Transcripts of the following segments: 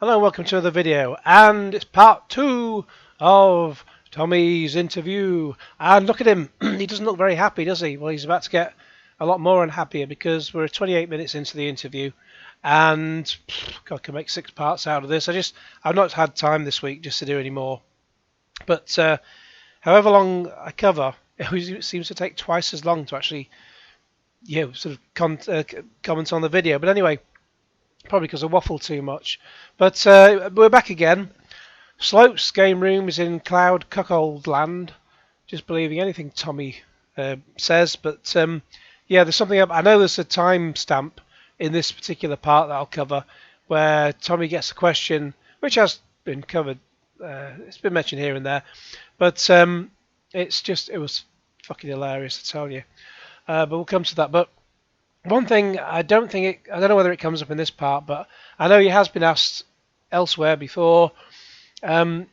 Hello and welcome to another video, and it's part 2 of Tommy's interview. And look at him, he doesn't look very happy, does he? Well, he's about to get a lot more unhappier because we're 28 minutes into the interview and God, I can make 6 parts out of this. I've not had time this week just to do any more. But however long I cover, it seems to take twice as long to actually sort of comment on the video. But anyway, probably because I waffle too much. But we're back again. Slopes Game Room is in Cloud Cuckold Land. Just believing anything Tommy says. But there's something up. I know there's a timestamp in this particular part that I'll cover where Tommy gets a question, which has been covered. It's been mentioned here and there. But it was fucking hilarious, I tell you. But we'll come to that. But one thing, I don't know whether it comes up in this part, but I know he has been asked elsewhere before. Tommy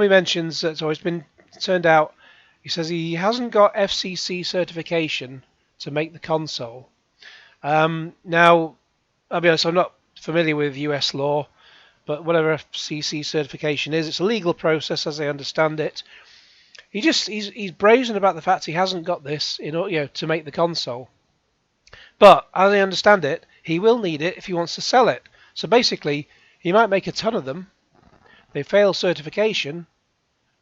mentions that, so it's been turned out, he says he hasn't got FCC certification to make the console. Now, I'll be honest, I'm not familiar with US law, but whatever FCC certification is, it's a legal process as I understand it. He's brazen about the fact he hasn't got this to make the console. But, as I understand it, he will need it if he wants to sell it. So basically, he might make a ton of them, they fail certification,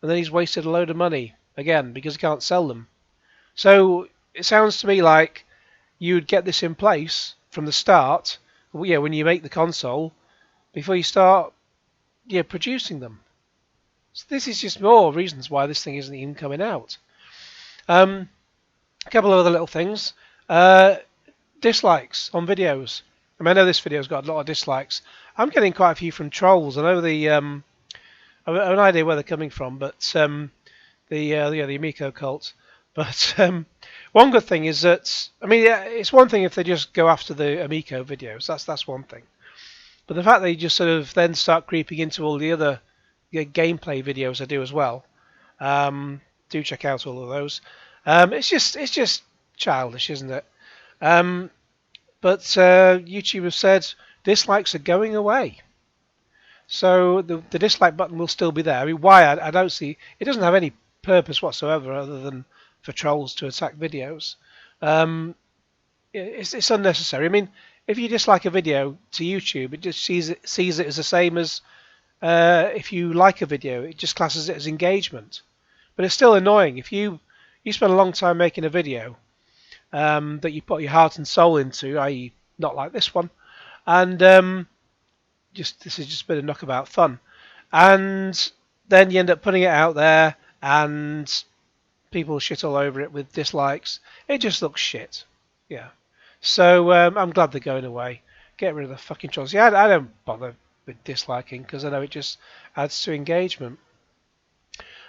and then he's wasted a load of money, again, because he can't sell them. So, it sounds to me like you'd get this in place from the start, when you make the console, before you start producing them. So this is just more reasons why this thing isn't even coming out. A couple of other little things. Dislikes on videos. I know this video's got a lot of dislikes. I'm getting quite a few from trolls. I know I have an idea where they're coming from, but the Amico cult. But one good thing is that it's one thing if they just go after the Amico videos. That's one thing. But the fact they just sort of then start creeping into all the other gameplay videos I do as well. Do check out all of those. It's just childish, isn't it? But YouTube have said dislikes are going away. So the dislike button will still be there. I mean, why? I don't see. It doesn't have any purpose whatsoever other than for trolls to attack videos. It's unnecessary. I mean, if you dislike a video to YouTube, it just sees it as the same as if you like a video. It just classes it as engagement. But it's still annoying. If you spend a long time making a video that you put your heart and soul into, i.e. not like this one, and this is just a bit of knockabout fun, and then you end up putting it out there and people shit all over it with dislikes. It just looks shit. Yeah. So I'm glad they're going away. Get rid of the fucking trolls. Yeah, I don't bother with disliking because I know it just adds to engagement.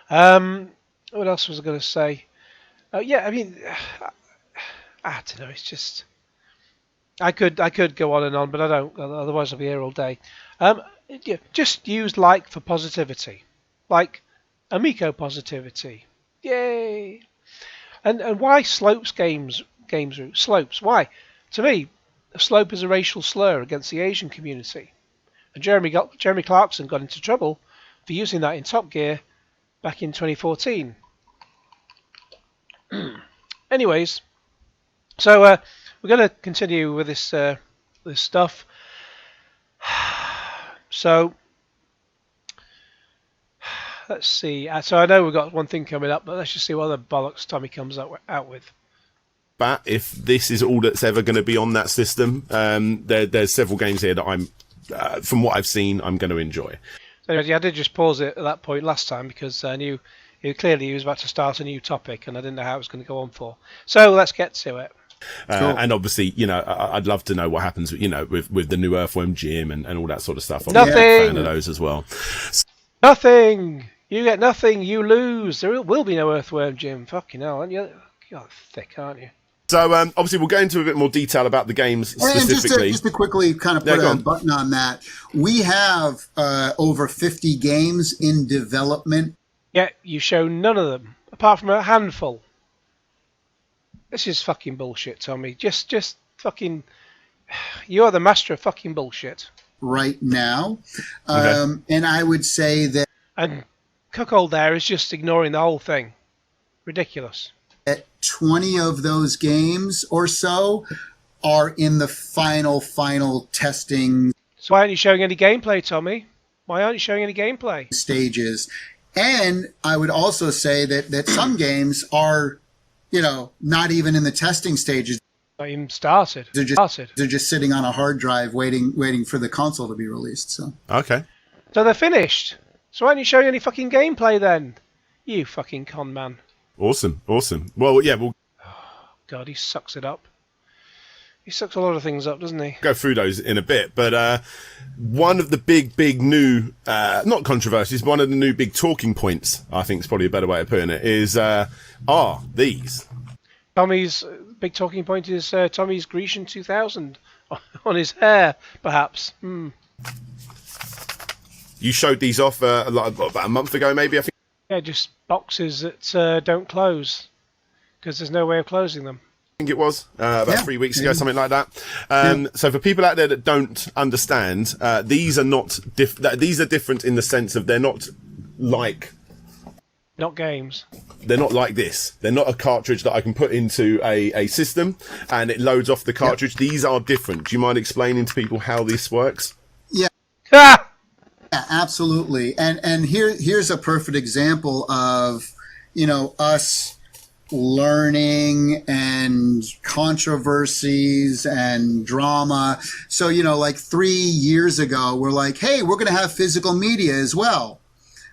What else was I going to say? I don't know. It's just I could go on and on, but I don't. Otherwise, I'll be here all day. Just use like for positivity, like Amico positivity. Yay! And why Slopes games route? Slopes. Why? To me, a slope is a racial slur against the Asian community. And Jeremy Clarkson got into trouble for using that in Top Gear back in 2014. Anyways. So we're going to continue with this stuff. So let's see. So I know we've got one thing coming up, but let's just see what other bollocks Tommy comes out with. But if this is all that's ever going to be on that system, there's several games here that I'm, from what I've seen, I'm going to enjoy. So I did just pause it at that point last time because I knew clearly he was about to start a new topic, and I didn't know how it was going to go on for. So let's get to it. Cool. And obviously, I'd love to know what happens, with the new Earthworm Jim and all that sort of stuff. I'm nothing. a big fan of those as well. Nothing. You get nothing. You lose. There will be no Earthworm Jim. Fucking hell, you're thick, aren't you? So obviously, we'll go into a bit more detail about the games specifically. And just to quickly kind of put a button on that, we have over 50 games in development. Yeah, you show none of them apart from a handful. This is fucking bullshit, Tommy. Just fucking... You are the master of fucking bullshit. right now. Okay. And I would say that And Cuckold there is just ignoring the whole thing. Ridiculous. 20 of those games or so are in the final testing So why aren't you showing any gameplay, Tommy? Why aren't you showing any gameplay? stages. And I would also say that some games are, not even in the testing stages. Not even started. They're just sitting on a hard drive waiting for the console to be released. So Okay. So they're finished. So why aren't you showing any fucking gameplay then? You fucking con man. Awesome. Well, yeah, we'll God, he sucks it up. He sucks a lot of things up, doesn't he? go through those in a bit. But one of the big new, not controversies, one of the new big talking points, I think is probably a better way of putting it, is are these. Tommy's big talking point is Tommy's Grecian 2000 on his hair, perhaps. You showed these off about a month ago, maybe, I think. Yeah, just boxes that don't close because there's no way of closing them. I think it was about 3 weeks ago, something like that. So for people out there that don't understand, these are not these are different in the sense of they're not like games. They're not like this. They're not a cartridge that I can put into a system and it loads off the cartridge. These are different. Do you mind explaining to people how this works? Yeah. Ah! Yeah, absolutely. And here's a perfect example of, us learning and controversies and drama. So, like 3 years ago, we're like, hey, we're going to have physical media as well.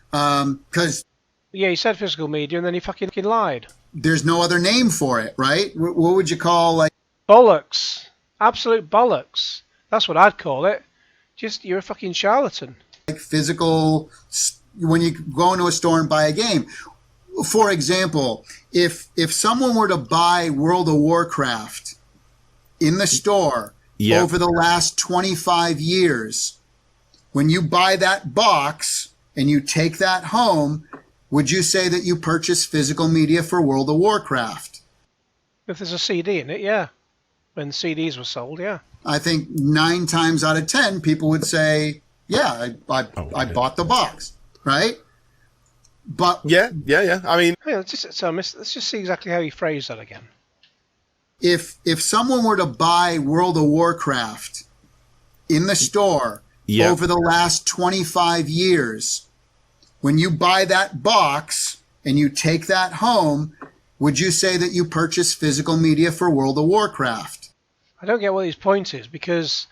Because Yeah, he said physical media and then he fucking lied. there's no other name for it, right? What would you call, like, Bollocks. Absolute bollocks. That's what I'd call it. Just, you're a fucking charlatan. physical, when you go into a store and buy a game? For example, if someone were to buy World of Warcraft in the store over the last 25 years, when you buy that box and you take that home, would you say that you purchased physical media for World of Warcraft? If there's a CD in it, yeah. When CDs were sold, yeah. I think 9 times out of 10, people would say, yeah, I bought the box, right? But Yeah. I mean, Hey, let's just see exactly how you phrase that again. if someone were to buy World of Warcraft in the store over the last 25 years, when you buy that box and you take that home, would you say that you purchased physical media for World of Warcraft? I don't get what his point is, because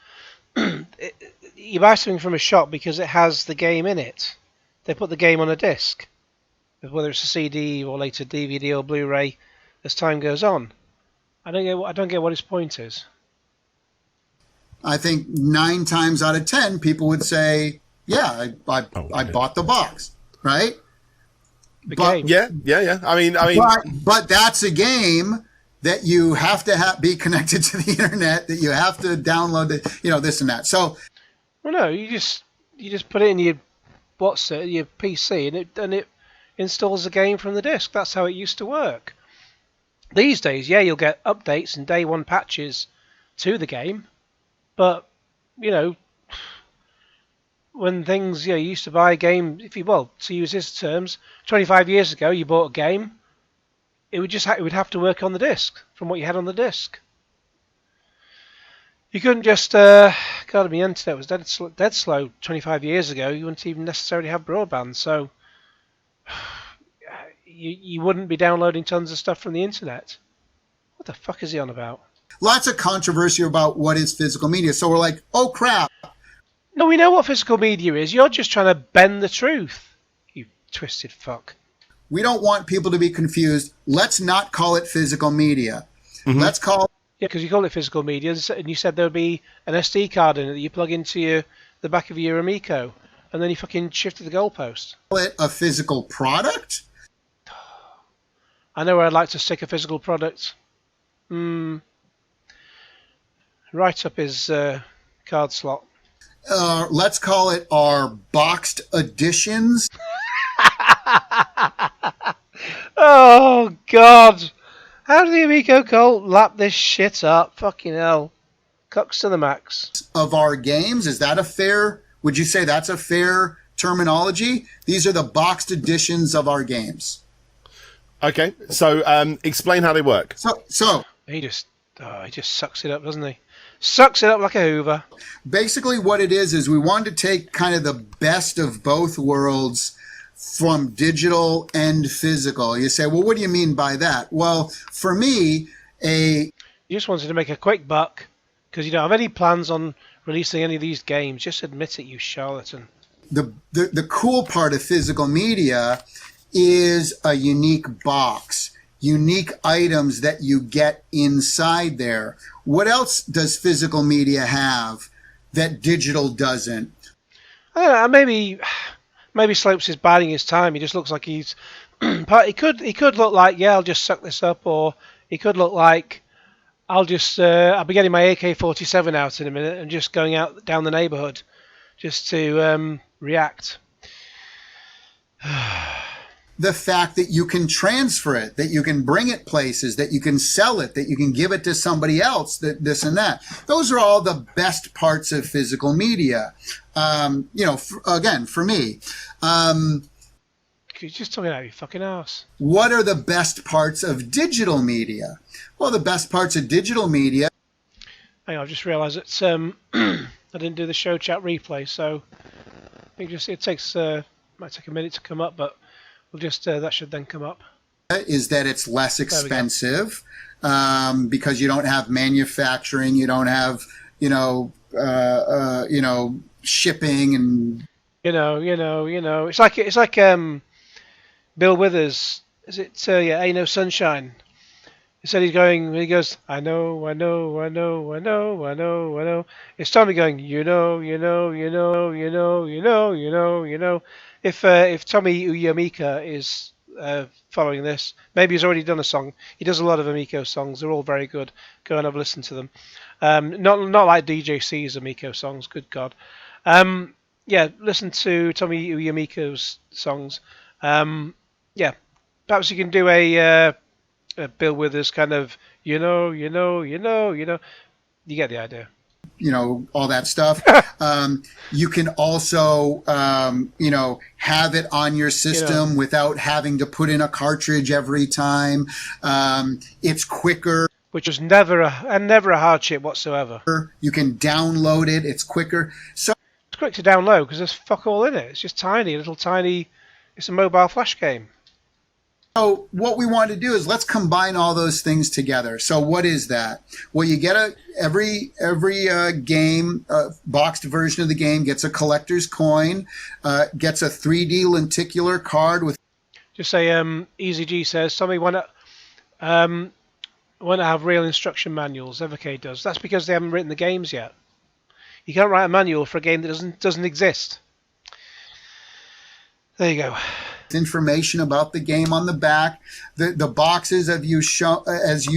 you buy something from a shop because it has the game in it. They put the game on a disc, whether it's a CD or later DVD or Blu-ray, as time goes on. I don't get what his point is. I think 9 times out of 10, people would say, yeah, I bought the box, right? Game. Yeah. I mean, but that's a game that you have to be connected to the internet, that you have to download it, this and that. So, well, no, you just put it in your your PC, and it installs the game from the disc. That's how it used to work. These days, yeah, you'll get updates and day one patches to the game, but when things, you used to buy a game, to use his terms, 25 years ago, you bought a game, it would have to work on the disc from what you had on the disc. You couldn't just, the internet was dead slow 25 years ago. You wouldn't even necessarily have broadband, so you wouldn't be downloading tons of stuff from the internet. What the fuck is he on about? lots of controversy about what is physical media. So we're like, oh crap. No, we know what physical media is. You're just trying to bend the truth, you twisted fuck. We don't want people to be confused. Let's not call it physical media. Mm-hmm. Let's call Yeah, because you call it physical media, and you said there would be an SD card in it that you plug into the back of your Amico, and then you fucking shifted the goalpost. it a physical product? I know where I'd like to stick a physical product. Right up his card slot. Let's call it our boxed editions. Oh, God. How did the Amico cult lap this shit up? Fucking hell. Cucks to the max. Of our games. Is that a fair, would you say that's a fair terminology? These are the boxed editions of our games. Okay, so explain how they work. So He just sucks it up, doesn't he? Sucks it up like a Hoover. basically what it is we wanted to take kind of the best of both worlds from digital and physical. You say, well, what do you mean by that? Well, for me, You just wanted to make a quick buck because you don't have any plans on releasing any of these games. Just admit it, you charlatan. the cool part of physical media is a unique box, unique items that you get inside there. What else does physical media have that digital doesn't? I don't know, maybe Slopes is biding his time. He just looks like he's. He could look like, yeah, I'll just suck this up, or he could look like I'll be getting my AK-47 out in a minute and just going out down the neighbourhood just to react. The fact that you can transfer it, that you can bring it places, that you can sell it, that you can give it to somebody else, that this and that. Those are all the best parts of physical media. Again, for me. You're just talking out of your fucking ass. What are the best parts of digital media? Well, the best parts of digital media. Hang on, I've just realised that I didn't do the show chat replay, so I think it takes might take a minute to come up, but we'll just that should then come up. Is that it's less expensive because you don't have manufacturing, you don't have shipping and It's like Bill Withers. Is it? Ain't no sunshine. He said he goes, I know. It's Tommy going, If Tommy Amico is following this, maybe he's already done a song. He does a lot of Amico songs. They're all very good. Go and have a listen to them. Not like DJ C's Amico songs. Good God. Listen to Tommy Amico's songs. Perhaps you can do a Bill Withers kind of, you get the idea. All that stuff. You can also, have it on your system without having to put in a cartridge every time. It's quicker. Which was never a hardship whatsoever. You can download it. It's quicker. So it's quick to download because there's fuck all in it. It's just tiny. It's a mobile flash game. So what we want to do is let's combine all those things together. So what is that? Well, you get every game, boxed version of the game gets a collector's coin, gets a 3D lenticular card with. Just say, Easy G says, somebody want to have real instruction manuals. Evercade does. That's because they haven't written the games yet. You can't write a manual for a game that doesn't exist. There you go. Information about the game on the back. The boxes as you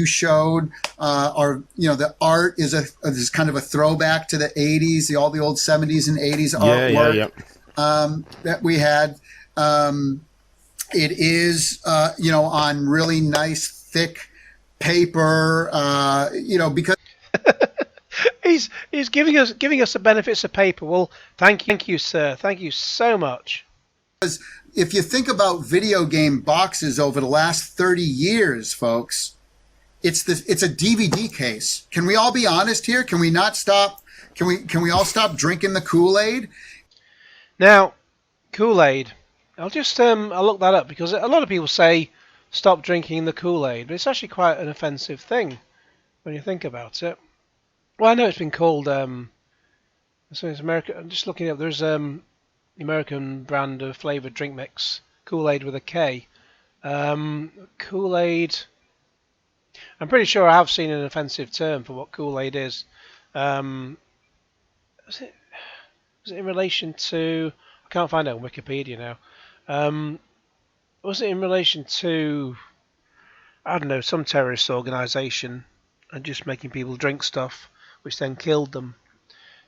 showed are the art is kind of a throwback to the 80s, all the old 70s and 80s artwork that we had. It is on really nice thick paper. Because he's giving us the benefits of paper. Well, thank you, sir. Thank you so much. If you think about video game boxes over the last 30 years, folks, it's a DVD case. Can we all be honest here? Can we not stop? Can we all stop drinking the Kool-Aid? Now, Kool-Aid. I'll look that up because a lot of people say stop drinking the Kool-Aid, but it's actually quite an offensive thing when you think about it. Well, I know it's been called. So it's American. I'm just looking up. There's American brand of flavored drink mix, Kool-Aid with a K. Kool-Aid. I'm pretty sure I have seen an offensive term for what Kool-Aid is. Was it in relation to? I can't find it on Wikipedia now. Was it in relation to? I don't know, some terrorist organisation and just making people drink stuff, which then killed them.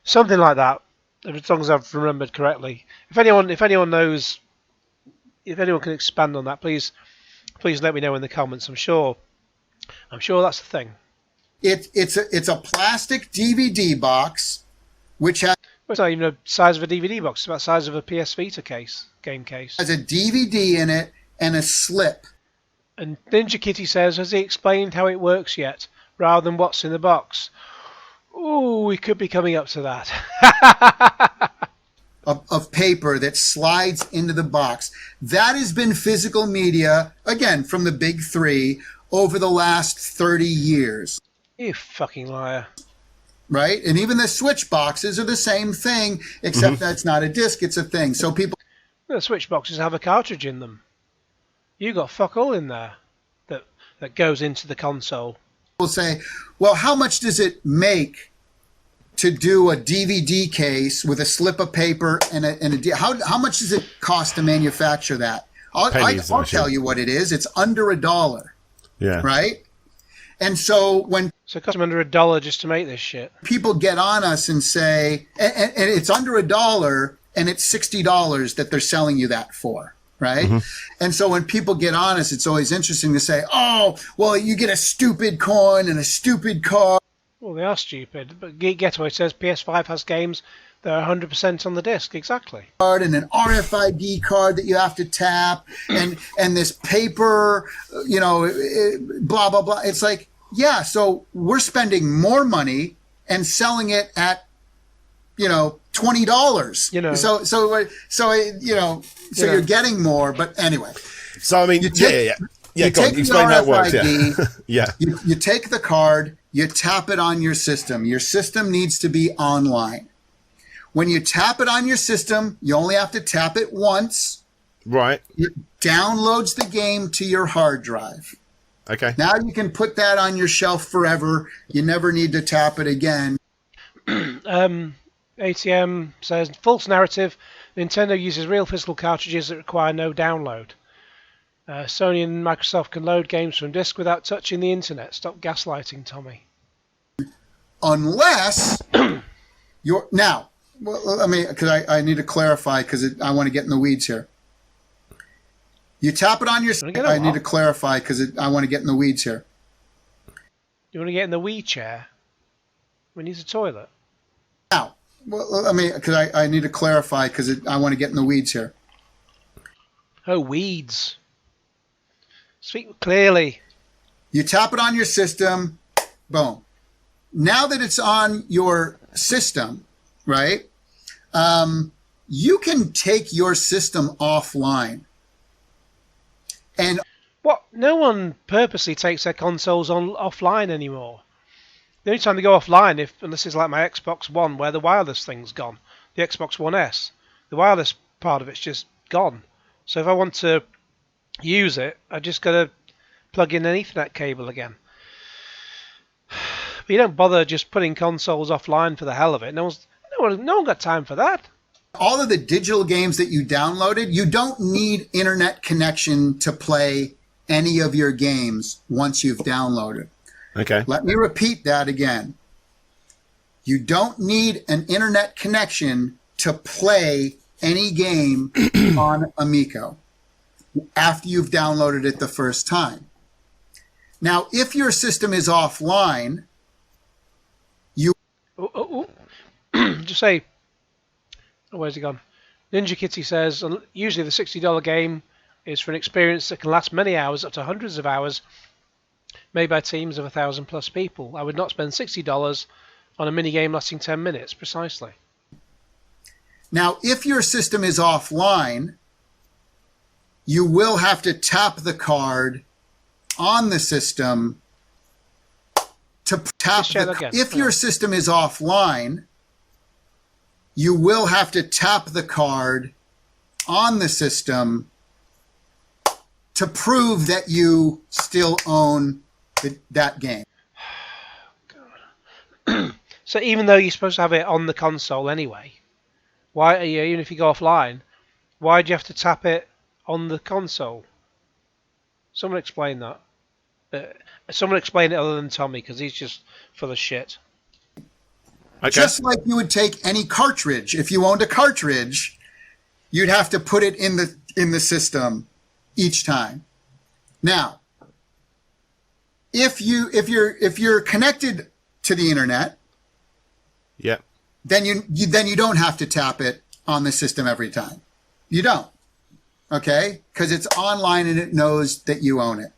Something like that. As long as I've remembered correctly. If anyone knows, if anyone can expand on that, please let me know in the comments. I'm sure that's the thing. It's a plastic DVD box, which It's not even the size of a DVD box. It's about the size of a PS Vita game case. has a DVD in it and a slip. And Ninja Kitty says, has he explained how it works yet, rather than what's in the box? Ooh, we could be coming up to that. Of paper that slides into the box. That has been physical media, again, from the big three over the last 30 years. You fucking liar. Right? And even the Switch boxes are the same thing, except that's not a disc, it's a thing. So people... The Switch boxes have a cartridge in them. You got fuck all in there that goes into the console. People say, well, how much does it make to do a DVD case with a slip of paper and how much does it cost to manufacture that? I'll tell you what it is. It's under $1. Yeah. Right? And so So it cost them under $1 just to make this shit. People get on us and say, and it's under $1 and it's $60 that they're selling you that for. Right? And so when people get on us, it's always interesting to say, oh, well, you get a stupid coin and a stupid card. Well, they are stupid, but Geek Getaway says PS5 has games that are 100% on the disc. Exactly. And an RFID card that you have to tap, and this paper, blah, blah, blah. It's like, yeah, so we're spending more money and selling it at, $20. So you're getting more, but anyway. So, I mean, you go on, explain how it works. Yeah. You take the card, you tap it on your system. Your system needs to be online. When you tap it on your system, you only have to tap it once. Right. It downloads the game to your hard drive. Okay. Now you can put that on your shelf forever. You never need to tap it again. ATM says, false narrative. Nintendo uses real physical cartridges that require no download. Sony and Microsoft can load games from disk without touching the internet. Stop gaslighting, Tommy. Unless you're now. Well, because I need to clarify because I want to get in the weeds here. You tap it on your. I need to clarify because I want to get in the weeds here. You want to get in the Wii chair? We need a toilet. Now, well, because I need to clarify because I want to get in the weeds here. Oh, weeds. Speak clearly. You tap it on your system, boom. Now that it's on your system, right, you can take your system offline. And what? No one purposely takes their consoles offline anymore. The only time they go offline, unless it's like my Xbox One, where the wireless thing's gone, the Xbox One S, the wireless part of it's just gone. So if I want to use it, I just got to plug in an Ethernet cable again. But you don't bother just putting consoles offline for the hell of it. No one got time for that. All of the digital games that you downloaded, you don't need internet connection to play any of your games once you've downloaded. Okay. Let me repeat that again. You don't need an internet connection to play any game on Amico after you've downloaded it the first time. Now, if your system is offline, just say, where's he gone? Ninja Kitty says, usually the $60 game is for an experience that can last many hours, up to hundreds of hours, made by teams of 1,000+ people. I would not spend $60 on a mini game lasting 10 minutes, precisely. Now, if your system is offline, you will have to tap the card on the system to tap if your system is offline, you will have to tap the card on the system to prove that you still own that game. So even though you're supposed to have it on the console anyway, why are you, even if you go offline, why do you have to tap it on the console? Someone explain that. Someone explain it other than Tommy, because he's just full of shit. Okay. Just like you would take any cartridge. If you owned a cartridge, you'd have to put it in the system each time. Now, if you're connected to the internet, Yeah. then you don't have to tap it on the system every time. You don't. Okay? Because it's online and it knows that you own it.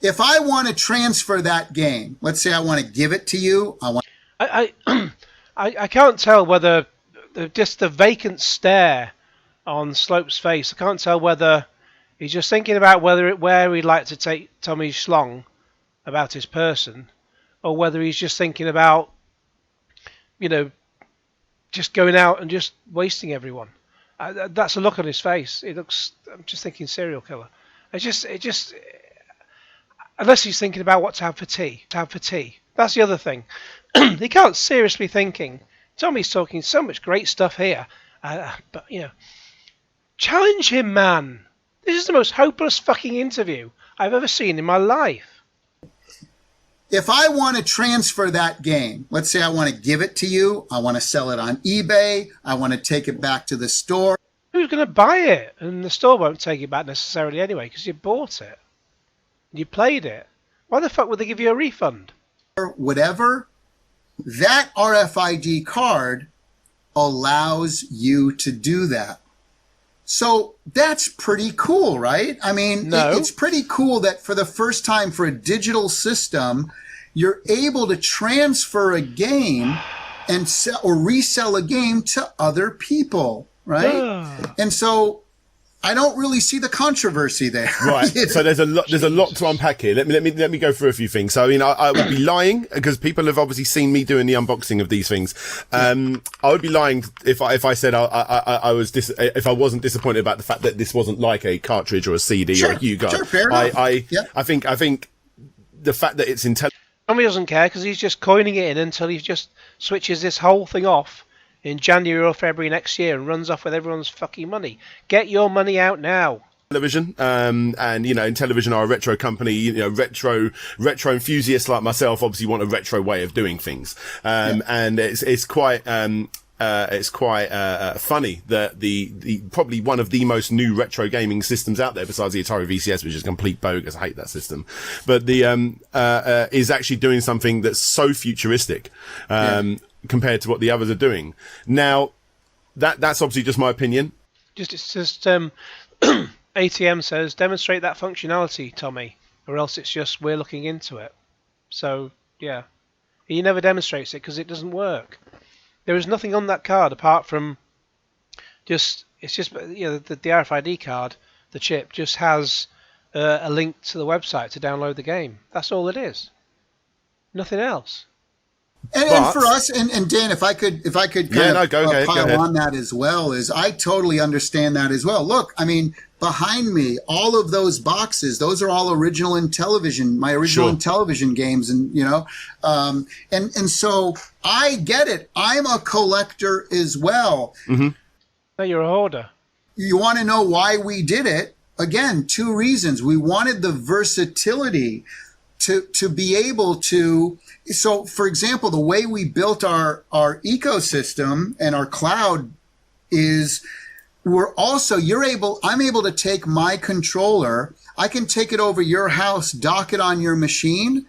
If I want to transfer that game, let's say I want to give it to you, I can't tell whether just the vacant stare on Slope's face. I can't tell whether he's just thinking about where he'd like to take Tommy Schlong about his person, or whether he's just thinking about, just going out and just wasting everyone. That's a look on his face. It looks. I'm just thinking serial killer. It just. Unless he's thinking about what to have for tea. That's the other thing. He can't seriously thinking. Tommy's talking so much great stuff here, but challenge him, man. This is the most hopeless fucking interview I've ever seen in my life. If I want to transfer that game, let's say I want to give it to you, I want to sell it on eBay, I want to take it back to the store. Who's going to buy it? And the store won't take it back necessarily anyway, because you bought it. You played it. Why the fuck would they give you a refund? Whatever, that RFID card allows you to do that. So that's pretty cool, right? I mean, no. It's pretty cool that for the first time for a digital system, you're able to transfer a game and sell or resell a game to other people, right? And so I don't really see the controversy there. Right. So there's a lot to unpack here. Let me go through a few things. So I would be lying because people have obviously seen me doing the unboxing of these things. I would be lying if I said I was if I wasn't disappointed about the fact that this wasn't like a cartridge or a CD or a HUGO. Sure, fair enough. I think the fact that it's intelligent. Tommy doesn't care because he's just coining it in until he just switches this whole thing off in January or February next year and runs off with everyone's fucking money. Get your money out now. Intellivision, and Intellivision are a retro company. Retro enthusiasts like myself obviously want a retro way of doing things, and it's quite funny that the probably one of the most new retro gaming systems out there, besides the Atari VCS, which is complete bogus. I hate that system, but the is actually doing something that's so futuristic. Compared to what the others are doing. Now, that's obviously just my opinion. It's just ATM says, demonstrate that functionality, Tommy, or else it's just we're looking into it. So, yeah. He never demonstrates it because it doesn't work. There is nothing on that card apart from the RFID card, the chip, just has a link to the website to download the game. That's all it is. Nothing else. And for us, and Dan, if I could pile on that as well, is I totally understand that as well. Look, I mean, behind me, all of those boxes, those are all original Intellivision, my original Intellivision games, and and so I get it. I'm a collector as well. Mm-hmm. No, you're a hoarder. You want to know why we did it? Again, two reasons. We wanted the versatility to be able to. So, for example, the way we built our ecosystem and our cloud is I'm able to take my controller, I can take it over your house, dock it on your machine,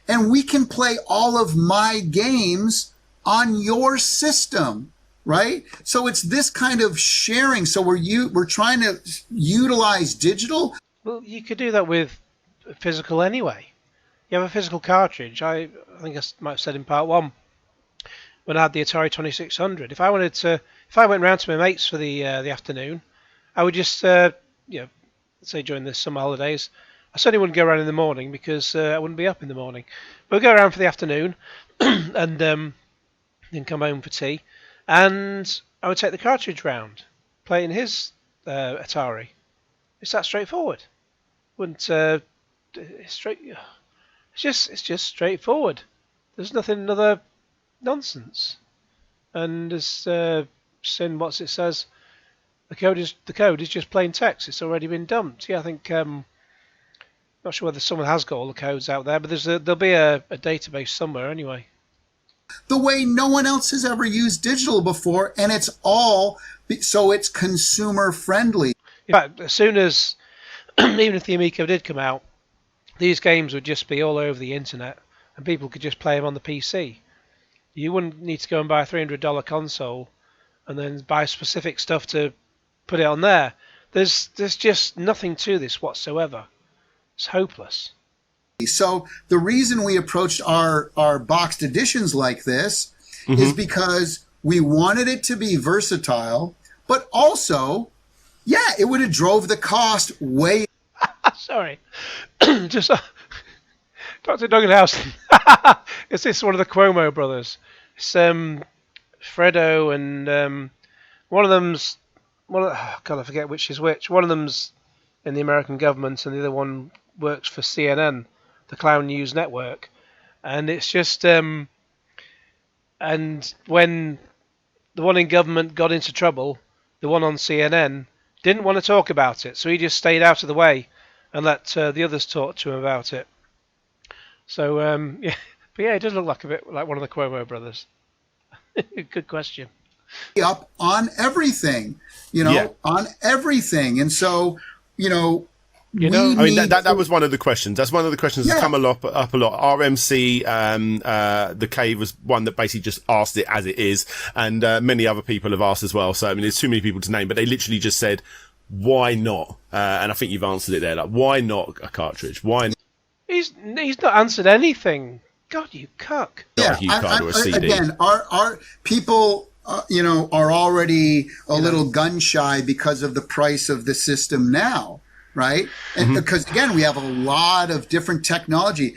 and we can play all of my games on your system, right? So it's this kind of sharing. So we're trying to utilize digital. Well, you could do that with physical anyway. You have a physical cartridge. I think I might have said in part one when I had the Atari 2600. If I went round to my mates for the afternoon, I would just say during the summer holidays, I certainly wouldn't go around in the morning because I wouldn't be up in the morning. But we'd go around for the afternoon and then come home for tea, and I would take the cartridge round, play in his Atari. It's that straightforward. It's just straightforward. There's nothing other nonsense. And as Sin What's it says, the code is just plain text. It's already been dumped. Yeah, I think not sure whether someone has got all the codes out there, but there'll be a database somewhere anyway. The way no one else has ever used digital before, and it's consumer friendly. In fact, as soon as even if the Amico did come out these games would just be all over the internet, and people could just play them on the PC. You wouldn't need to go and buy a $300 console and then buy specific stuff to put it on there. There's just nothing to this whatsoever. It's hopeless. So the reason we approached our boxed editions like this is because we wanted it to be versatile, but also, yeah, it would have drove the cost way. Sorry. Just Dr. Dugganhausen. Is this one of the Cuomo brothers? It's Fredo and one of them's God, I forget which is which. One of them's in the American government and the other one works for CNN, the Clown News Network. And it's just and when the one in government got into trouble, the one on CNN didn't want to talk about it, so he just stayed out of the way and let the others talk to him about it. So, yeah, but yeah, it does look like a bit like one of the Cuomo brothers. Good question. Up on everything, on everything. And so, I mean, that was one of the questions. That's one of the questions that's come up a lot. RMC, the Cave was one that basically just asked it as it is. And many other people have asked as well. So, I mean, there's too many people to name, but they literally just said, why not? And I think you've answered it there. Like, why not a cartridge? Why not? He's not answered anything. God, you cuck. Yeah, again, our people, are already a little gun shy because of the price of the system now, right? And because again, we have a lot of different technology.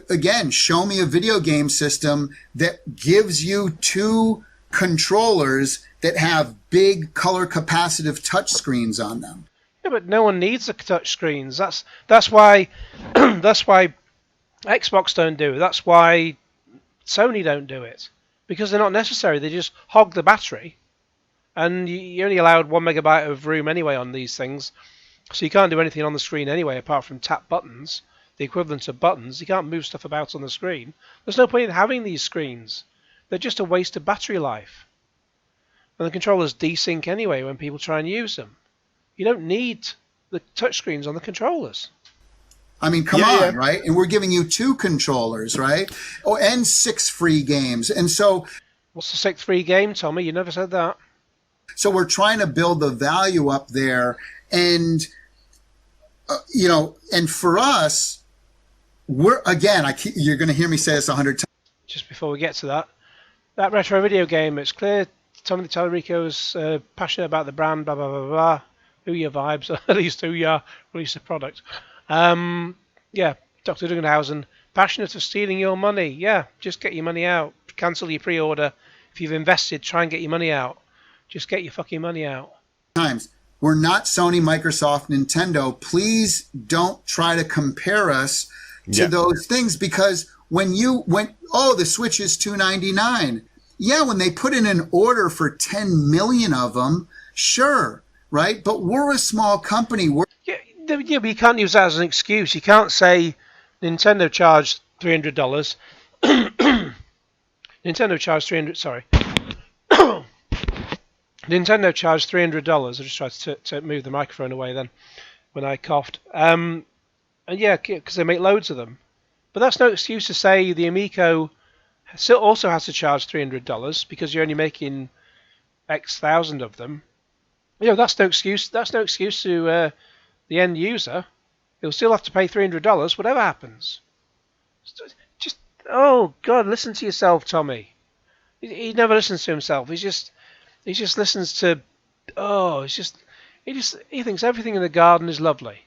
Again, show me a video game system that gives you two controllers that have big color capacitive touch screens on them. Yeah, but no one needs the touch screens. That's why that's why Xbox don't do it. That's why Sony don't do it, because they're not necessary. They just hog the battery, and you only allowed 1 megabyte of room anyway on these things, so you can't do anything on the screen anyway apart from tap buttons, the equivalent of buttons. You can't move stuff about on the screen. There's no point in having these screens. They're just a waste of battery life. And the controllers desync anyway when people try and use them. You don't need the touchscreens on the controllers. I mean, come on, right? And we're giving you two controllers, right? Oh, and 6 free games. And so... What's the 6th free game, Tommy? You never said that. So we're trying to build the value up there. And, and for us, we're, again, you're going to hear me say this 100 times. Just before we get to that retro video game, it's clear Tommy Tallarico's passionate about the brand, blah, blah, blah, blah. Ouya vibes, at least Ouya released a product. Yeah, Dr. Dugganhausen, passionate of stealing your money. Yeah, just get your money out. Cancel your pre-order. If you've invested, try and get your money out. Just get your fucking money out. We're not Sony, Microsoft, Nintendo. Please don't try to compare us to those things, because when the Switch is $299. Yeah, when they put in an order for 10 million of them, sure, right? But we're a small company. But you can't use that as an excuse. You can't say Nintendo charged $300. Nintendo charged $300. I just tried to move the microphone away then when I coughed. And yeah, because they make loads of them. But that's no excuse to say the Amico still also has to charge $300 because you're only making X thousand of them. That's no excuse. That's no excuse to the end user. He'll still have to pay $300 whatever happens. Just oh God, listen to yourself, Tommy. He never listens to himself. He just listens to he thinks everything in the garden is lovely,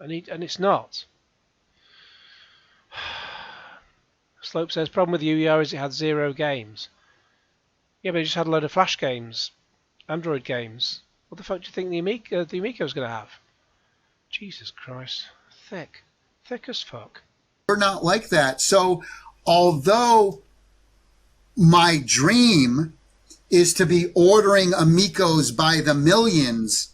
and it's not. Slope says problem with UER is it had 0 games. Yeah, but it just had a load of Flash games, Android games. What the fuck do you think the Amico's going to have? Jesus Christ, thick as fuck. We're not like that. So, although my dream is to be ordering Amicos by the millions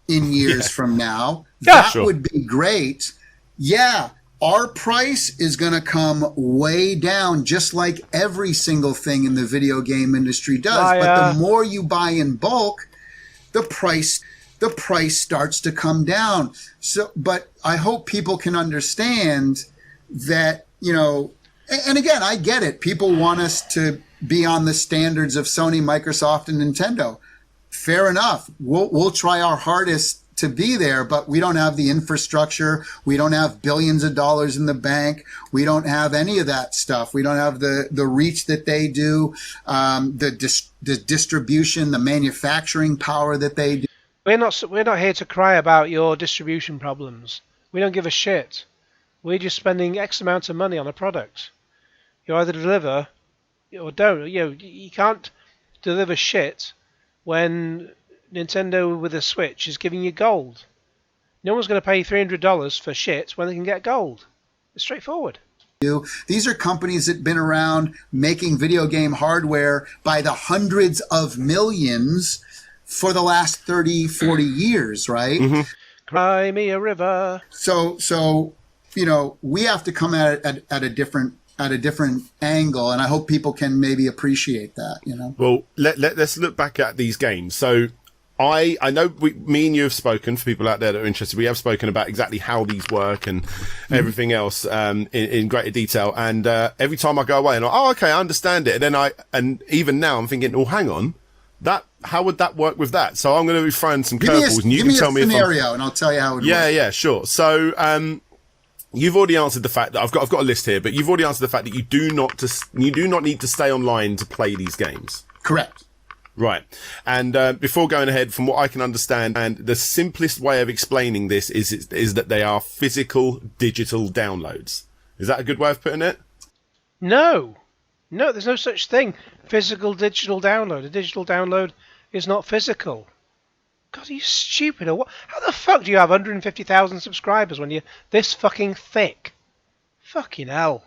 in years from now, that would be great. Yeah. Our price is going to come way down, just like every single thing in the video game industry does. But the more you buy in bulk, the price the price starts to come down. So, but I hope people can understand that, and again, I get it. People want us to be on the standards of Sony, Microsoft, and Nintendo. Fair enough. We'll try our hardest to be there, but we don't have the infrastructure. We don't have billions of dollars in the bank. We don't have any of that stuff. We don't have the reach that they do, the distribution, the manufacturing power that they do. We're not here to cry about your distribution problems. We don't give a shit. We're just spending X amount of money on a product. You either deliver or don't. You can't deliver shit when Nintendo with a Switch is giving you gold. No one's going to pay $300 for shit when they can get gold. It's straightforward. These are companies that have been around making video game hardware by the hundreds of millions for the last 30, 40 years, right? Mm-hmm. Cry me a river. So we have to come at it at a different angle, and I hope people can maybe appreciate that. Well, let's look back at these games. So I know me and you have spoken, for people out there that are interested, we have spoken about exactly how these work and everything else in greater detail. And every time I go away and okay, I understand it. And even now I'm thinking, hang on, how would that work with that? So I'm going to be throwing some curveballs, and you can tell me if scenario, and I'll tell you how it would work. Yeah, sure. So you've already answered the fact that I've got a list here, but you've already answered the fact that you do not need to stay online to play these games. Correct. Right. And before going ahead, from what I can understand, and the simplest way of explaining this is that they are physical digital downloads. Is that a good way of putting it? No, there's no such thing. Physical digital download. A digital download is not physical. God, are you stupid or what? How the fuck do you have 150,000 subscribers when you're this fucking thick? Fucking hell.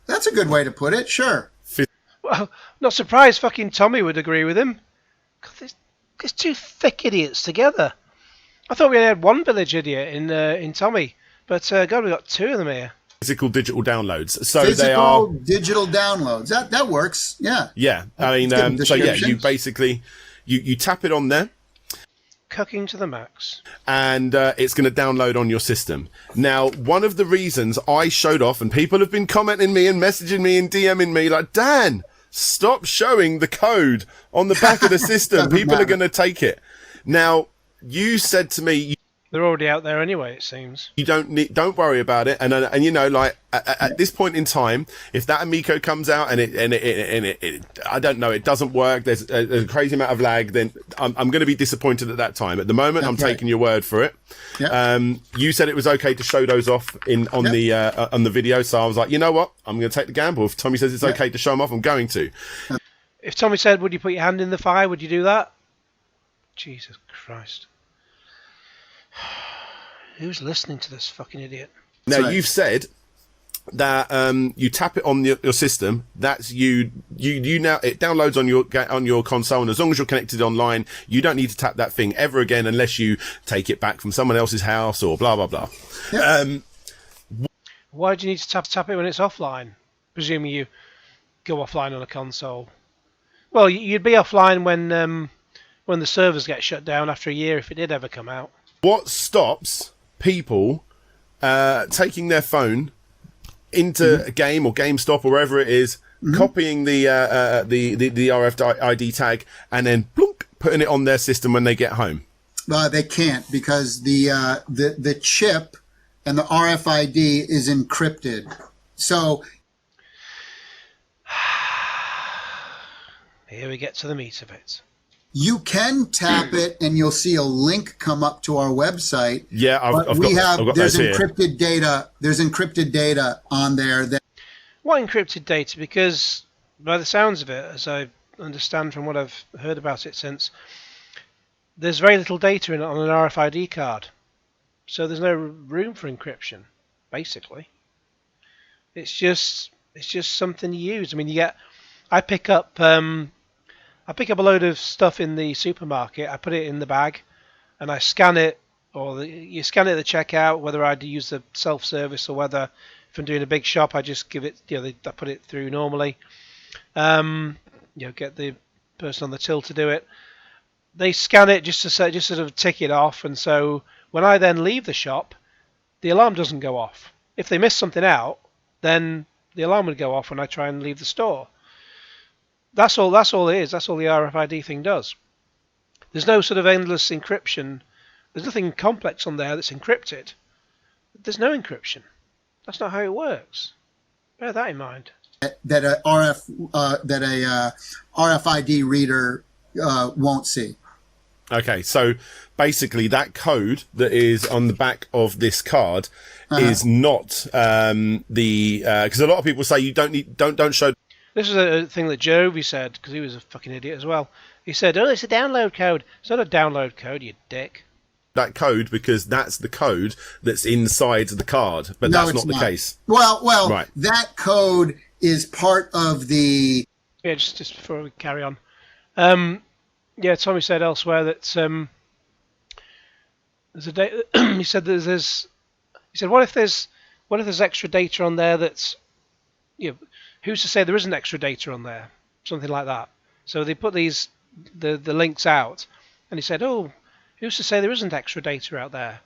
That's a good way to put it, sure. Well, not surprised fucking Tommy would agree with him. God, there's two thick idiots together. I thought we had one village idiot in Tommy, but God, we've got two of them here. Physical digital downloads. So Physical they are digital downloads. That works. Yeah. Yeah. I mean, so yeah, you basically you tap it on there. Cooking to the max. And it's going to download on your system. Now, one of the reasons I showed off, and people have been commenting me and messaging me and DMing me like, Dan, stop showing the code on the back of the system. People are going to take it. Now, you said to me, they're already out there anyway, it seems. You don't worry about it. And like at this point in time, if that Amico comes out and it I don't know, it doesn't work, there's a crazy amount of lag, then I'm going to be disappointed at that time. At the moment, I'm taking your word for it. Yep. You said it was okay to show those off on the video, so I was like, you know what, I'm going to take the gamble. If Tommy says it's okay to show them off, I'm going to. If Tommy said, would you put your hand in the fire, would you do that? Jesus Christ. Who's listening to this fucking idiot? Now, you've said that you tap it on your system. That's you now. It downloads on your console, and as long as you're connected online, you don't need to tap that thing ever again unless you take it back from someone else's house or blah blah blah. Yeah. Why do you need to tap it when it's offline? Presuming you go offline on a console. Well, you'd be offline when the servers get shut down after a year if it did ever come out. What stops people taking their phone into a game or GameStop or wherever it is, copying the RFID tag, and then plunk, putting it on their system when they get home? They can't, because the chip and the RFID is encrypted. So here we get to the meat of it. You can tap it, and you'll see a link come up to our website. Yeah, I've got there's encrypted data. There's encrypted data on there. What encrypted data? Because by the sounds of it, as I understand from what I've heard about it since, there's very little data in it on an RFID card, so there's no room for encryption. Basically, it's just something you use. I mean, I pick up a load of stuff in the supermarket, I put it in the bag, and I scan it, or you scan it at the checkout, whether I use the self-service or whether if I'm doing a big shop, I just give it, I put it through normally, get the person on the till to do it. they scan it just to say, just sort of tick it off, and so when I then leave the shop, the alarm doesn't go off. If they miss something out, then the alarm would go off when I try and leave the store. That's all. That's all it is. That's all the RFID thing does. There's no sort of endless encryption. There's nothing complex on there that's encrypted. There's no encryption. That's not how it works. Bear that in mind. That a RFID reader won't see. Okay, so basically that code that is on the back of this card is not because a lot of people say you don't show. This is a thing that Jovi said, because he was a fucking idiot as well. He said, "Oh, it's a download code." It's not a download code, you dick. That code, because that's the code that's inside the card, but No, that's it's not the case. Well, Right. That code is part of the. Yeah, just before we carry on. Yeah, Tommy said elsewhere that there's a data. He said that there's. He said, what if there's extra data on there that's, who's to say there isn't extra data on there? Something like that. So they put the links out, and he said, oh, who's to say there isn't extra data out there?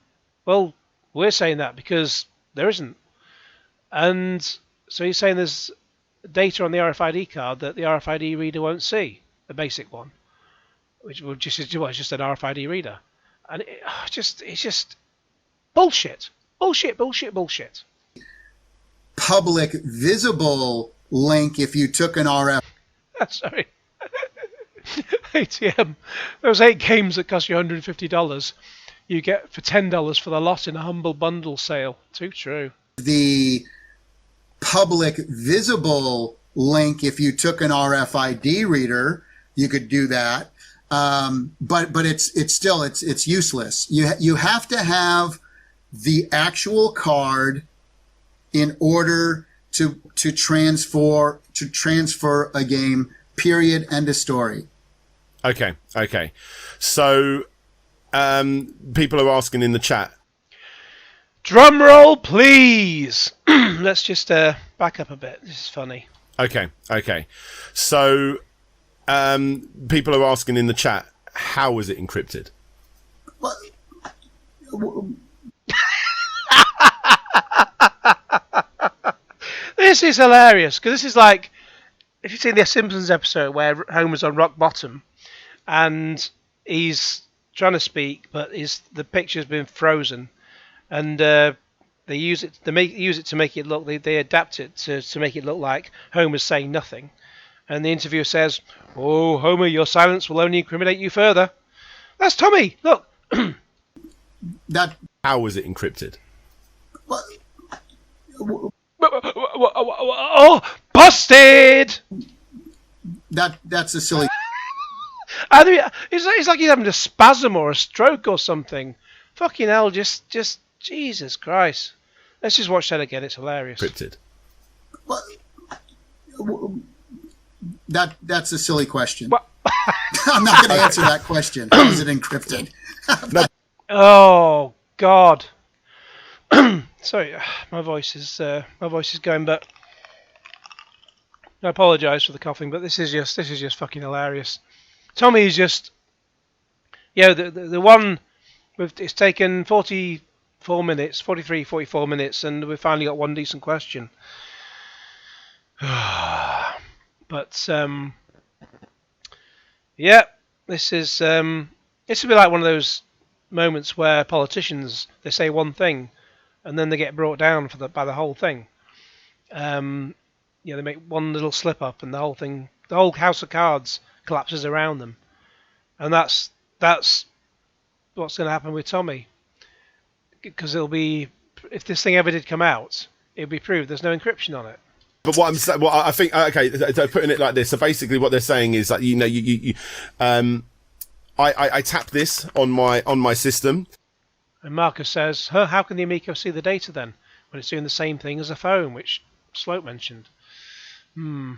Well, we're saying that because there isn't. And so he's saying there's data on the RFID card that the RFID reader won't see, the basic one, which is just an RFID reader. And it's just bullshit. Bullshit. Public visible link if you took an RF. Sorry. ATM. Those 8 games that cost you $150, you get for $10 for the lot in a humble bundle sale. Too true. The public visible link if you took an RFID reader, you could do that. But it's still useless. You have to have the actual card in order to transfer a game. Period. End of story. Okay. So people are asking in the chat. Drum roll, please. Let's just back up a bit. This is funny. Okay. So people are asking in the chat, how is it encrypted? What? This is hilarious, because this is like, if you've seen the Simpsons episode where Homer's on rock bottom and he's trying to speak, but the picture's been frozen, and they use it to make it look. They adapt it to make it look like Homer's saying nothing, and the interviewer says, "Oh, Homer, your silence will only incriminate you further." That's Tommy. Look. How is it encrypted? What? Oh, busted! That's a silly. It's like he's having a spasm or a stroke or something. Fucking hell! Just Jesus Christ! Let's just watch that again. It's hilarious. Encrypted. What? That's a silly question. What? I'm not going to answer that question. How is it encrypted? Oh God! Sorry, my voice is going, but I apologise for the coughing. But this is just fucking hilarious. Tommy is just, the one it's taken 44 minutes, 44 minutes, and we've finally got one decent question. But this is it's a bit like one of those moments where politicians, they say one thing and then they get brought down by the whole thing. They make one little slip up and the whole house of cards collapses around them. And that's what's going to happen with Tommy, because if this thing ever did come out, it'll be proved there's no encryption on it. But I think, okay, putting it like this. So basically, what they're saying is that I tap this on my system. And Marcus says, how can the Amico see the data then when it's doing the same thing as a phone, which Slope mentioned? Oh,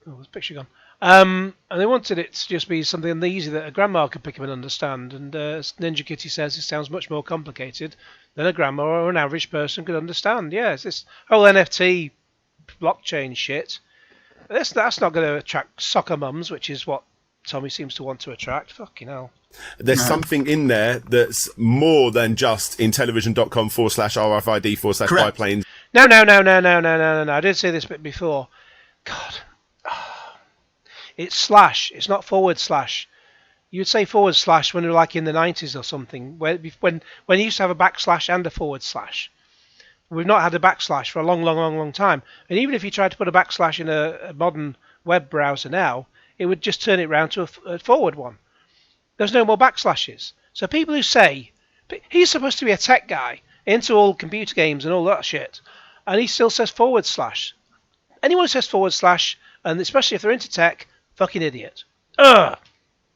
there's a picture gone. And they wanted it to just be something easy that a grandma could pick up and understand. And Ninja Kitty says it sounds much more complicated than a grandma or an average person could understand. Yeah, it's this whole NFT blockchain shit. That's not going to attract soccer mums, which is what Tommy seems to want to attract. Fucking hell. There's something in there that's more than just Intellivision.com/RFID/biplanes. No. I did say this bit before. God. It's slash. It's not forward slash. You'd say forward slash when we were like in the 90s or something, when you used to have a backslash and a forward slash. We've not had a backslash for a long time. And even if you tried to put a backslash in a modern web browser now, it would just turn it round to a forward one. There's no more backslashes. So people who say, he's supposed to be a tech guy, into all computer games and all that shit, and he still says forward slash. Anyone who says forward slash, and especially if they're into tech, fucking idiot. Ugh!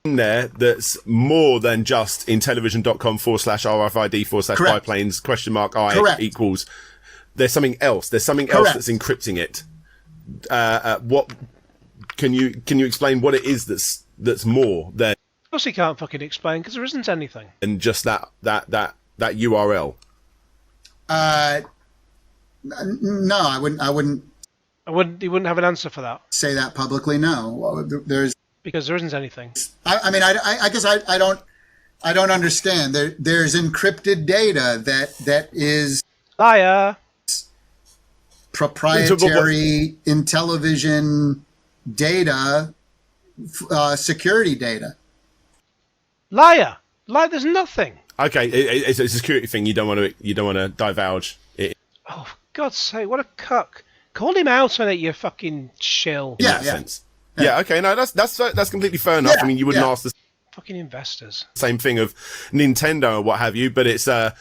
In there that's more than just Intellivision.com/RFID/biplanes ? Equals. There's something else. There's something else that's encrypting it. What can you explain what it is that's more than? Of course he can't fucking explain because there isn't anything. And just that URL. No, I wouldn't. He wouldn't have an answer for that. Say that publicly. No, because there isn't anything. I mean, I guess I don't understand. There's encrypted data that is liar. Proprietary Intellivision data, security data. Liar. There's nothing. Okay, it's a security thing. You don't want to divulge it. Oh, for God's sake! What a cuck! Call him out on it, you fucking shill. In that sense. Yeah. Okay. No, that's completely fair enough. I mean, you wouldn't ask the fucking investors same thing of Nintendo or what have you, but it's yeah.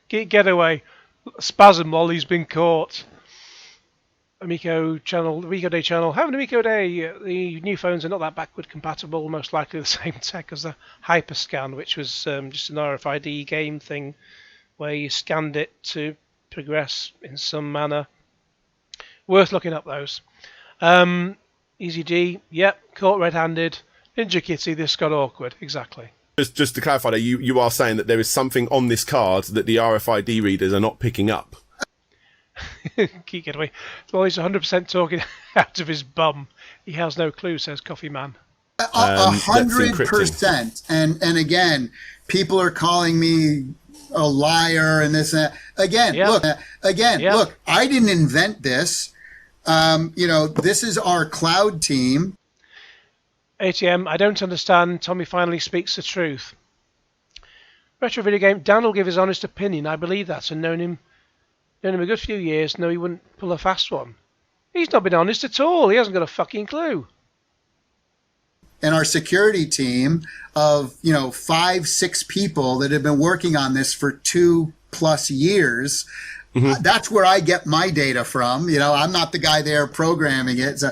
Get away. Spasm while he's been caught. Amico channel, Amico Day channel. Have an Amico Day. The new phones are not that backward compatible. Most likely the same tech as the Hyperscan, which was just an RFID game thing where you scanned it to progress in some manner. Worth looking up those. Easy D. Yep. Caught red-handed. Ninja Kitty. This got awkward. Exactly. Just to clarify, you are saying that there is something on this card that the RFID readers are not picking up. Keep getting away. Well, he's 100% talking out of his bum. He has no clue, says Coffee Man. 100%. And again, people are calling me a liar and this and that. Again, look, I didn't invent this. This is our cloud team. ATM, I don't understand. Tommy finally speaks the truth. Retro video game. Dan will give his honest opinion. I believe that, and known him a good few years. No, he wouldn't pull a fast one. He's not been honest at all. He hasn't got a fucking clue. And our security team of 5-6 people that have been working on this for 2+ years. Mm-hmm. That's where I get my data from. I'm not the guy there programming it. So,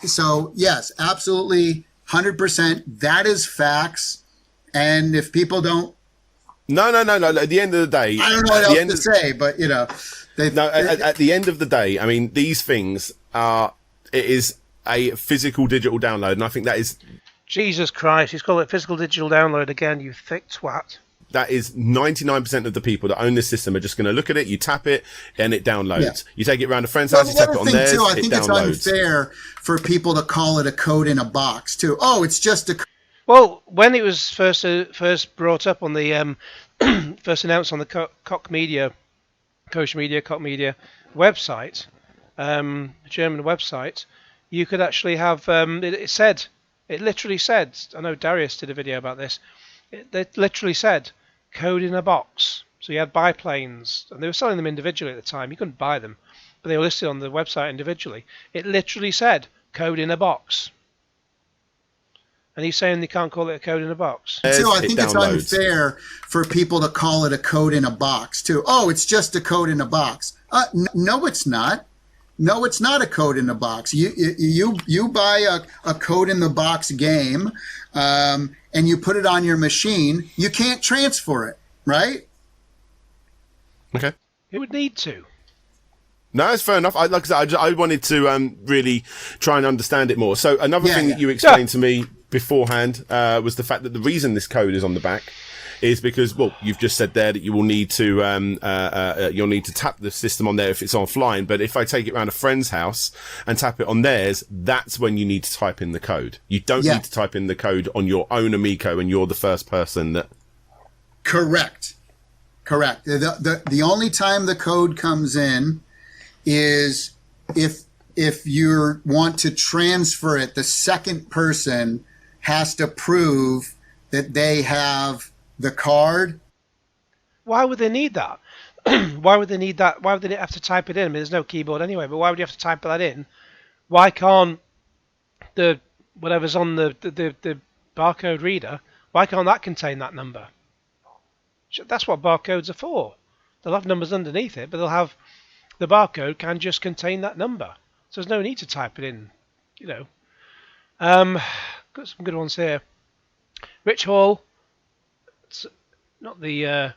so yes, absolutely 100%. That is facts. And if people don't. No. At the end of the day. I don't know what else to say, but at the end of the day, I mean, these things it is a physical digital download. And I think that is. Jesus Christ. He's called it physical digital download again, you thick twat. That is 99% of the people that own this system are just going to look at it, you tap it, and it downloads. Yeah. You take it around a friend's house, you tap it on theirs, it downloads. I think it's unfair for people to call it a code in a box, too. Oh, it's just a... Well, when it was first brought up on the... first announced on the Koch Media website, German website, you could actually have... it literally said... I know Darius did a video about this. It literally said code in a box. So you had biplanes, and they were selling them individually at the time. You couldn't buy them, but they were listed on the website individually. It literally said code in a box. And he's saying they can't call it a code in a box. So I think it's unfair for people to call it a code in a box, too. Oh, it's just a code in a box. No, it's not. No, it's not a code in a box. You buy a code in the box game, and you put it on your machine. You can't transfer it, right? Okay. It would need to. No, it's fair enough. Like I said, I wanted to really try and understand it more. So another thing that you explained to me beforehand was the fact that the reason this code is on the back is because, well, you've just said there that you will need to you'll need to tap the system on there if it's offline. But if I take it around a friend's house and tap it on theirs, that's when you need to type in the code. You don't need to type in the code on your own Amico, and you're the first person that. Correct. The only time the code comes in is if you want to transfer it, the second person has to prove that they have the card. Why would they need that? Why would they need that? Why would they have to type it in? I mean, there's no keyboard anyway, but why would you have to type that in? Why can't the whatever's on the barcode reader, why can't that contain that number? That's what barcodes are for. They'll have numbers underneath it, but they'll have the barcode can just contain that number. So there's no need to type it in, you know. Got some good ones here. Rich Hall, it's not the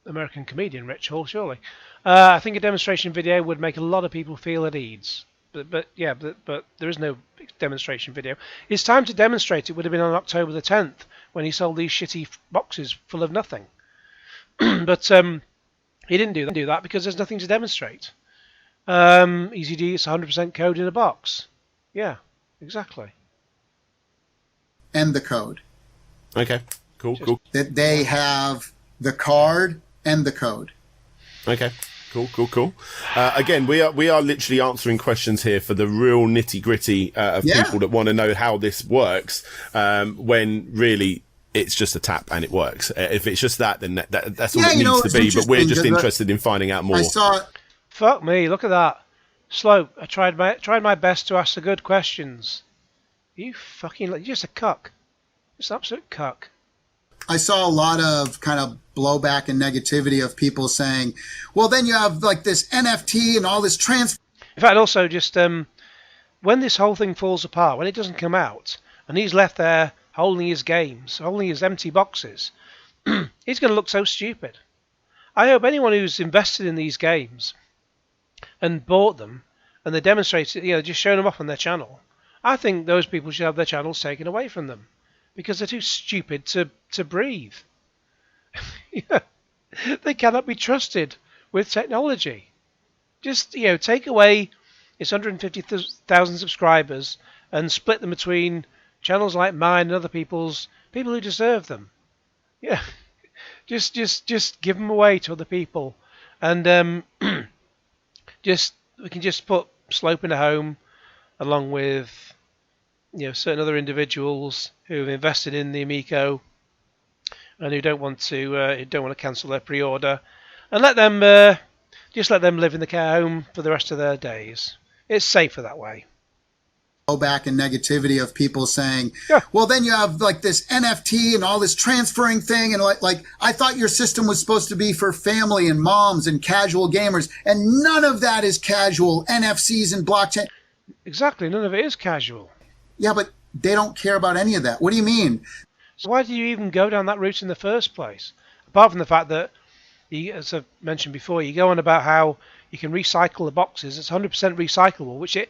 American comedian Rich Hall, surely. I think a demonstration video would make a lot of people feel at ease. But there is no demonstration video. His time to demonstrate it would have been on October the 10th when he sold these shitty boxes full of nothing. But he didn't do that because there's nothing to demonstrate. Easy D, it's 100% code in a box. Yeah, exactly. And the code. Okay, cool. That they have the card and the code. Okay. Cool. Again, we are literally answering questions here for the real nitty gritty of people that want to know how this works. When really it's just a tap and it works. If it's just that, then that's all it needs to be. But we're just interested in finding out more. I saw it. Fuck me! Look at that. Slope. I tried my best to ask the good questions. You're just a cuck. Just an absolute cuck. I saw a lot of kind of blowback and negativity of people saying, well, then you have like this NFT and all this transfer. In fact, also just when this whole thing falls apart, when it doesn't come out, and he's left there holding his games, holding his empty boxes, he's going to look so stupid. I hope anyone who's invested in these games and bought them, and they demonstrated, just showing them off on their channel, I think those people should have their channels taken away from them. Because they're too stupid to breathe. They cannot be trusted with technology. Just, take away its 150,000 subscribers and split them between channels like mine and other people who deserve them. Yeah, just give them away to other people, and we can just put Slope in a home along with certain other individuals who have invested in the Amico and who don't want to cancel their pre-order, and let them live in the care home for the rest of their days. It's safer that way. Back and negativity of people saying, well, then you have like this NFT and all this transferring thing, and like I thought your system was supposed to be for family and moms and casual gamers, and none of that is casual. NFCs and blockchain. Exactly, none of it is casual. Yeah, but they don't care about any of that. What do you mean? So why do you even go down that route in the first place? Apart from the fact that, as I've mentioned before, you go on about how you can recycle the boxes. It's 100% recyclable, which it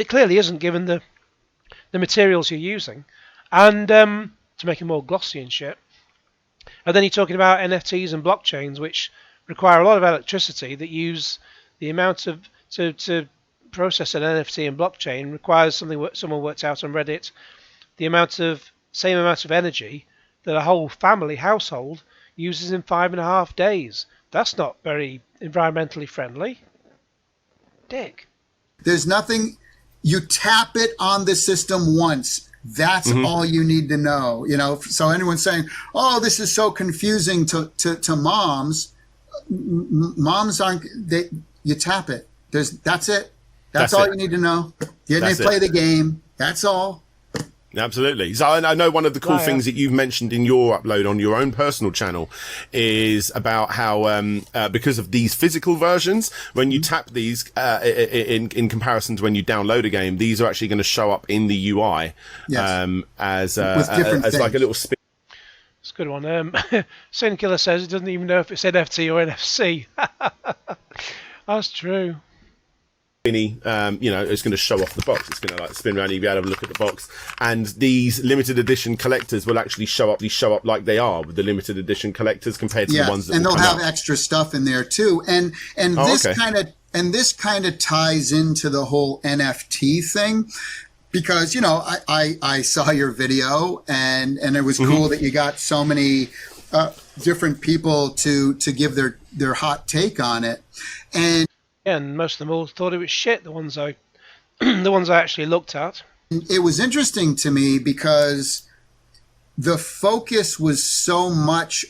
clearly isn't given the materials you're using, and to make it more glossy and shit. And then you're talking about NFTs and blockchains, which require a lot of electricity that use the amount of to process an NFT and blockchain requires something someone worked out on Reddit, the same amount of energy that a whole household uses in 5.5 days. That's not very environmentally friendly. Dick. There's nothing. You tap it on the system once. That's all you need to know. So anyone's saying, "Oh, this is so confusing to moms." Moms aren't. You tap it. That's it. That's all you need to know. They play the game. That's all. Absolutely. So I know one of the cool things that you've mentioned in your upload on your own personal channel is about how because of these physical versions, when you tap these in comparison to when you download a game, these are actually going to show up in the UI as like a little spin. It's a good one. Sin Killer says it doesn't even know if it's NFT or NFC. That's true. it's going to show off the box. It's going to like spin around. You'll be able to look at the box, and these limited edition collectors will actually show up like they are with the limited edition collectors compared to the ones that. And they'll have out. extra stuff in there too. And this kind of ties into the whole NFT thing. Because, I saw your video and it was cool that you got so many different people to give their hot take on it. And most of them all thought it was shit, the ones I actually looked at. It was interesting to me because the focus was so much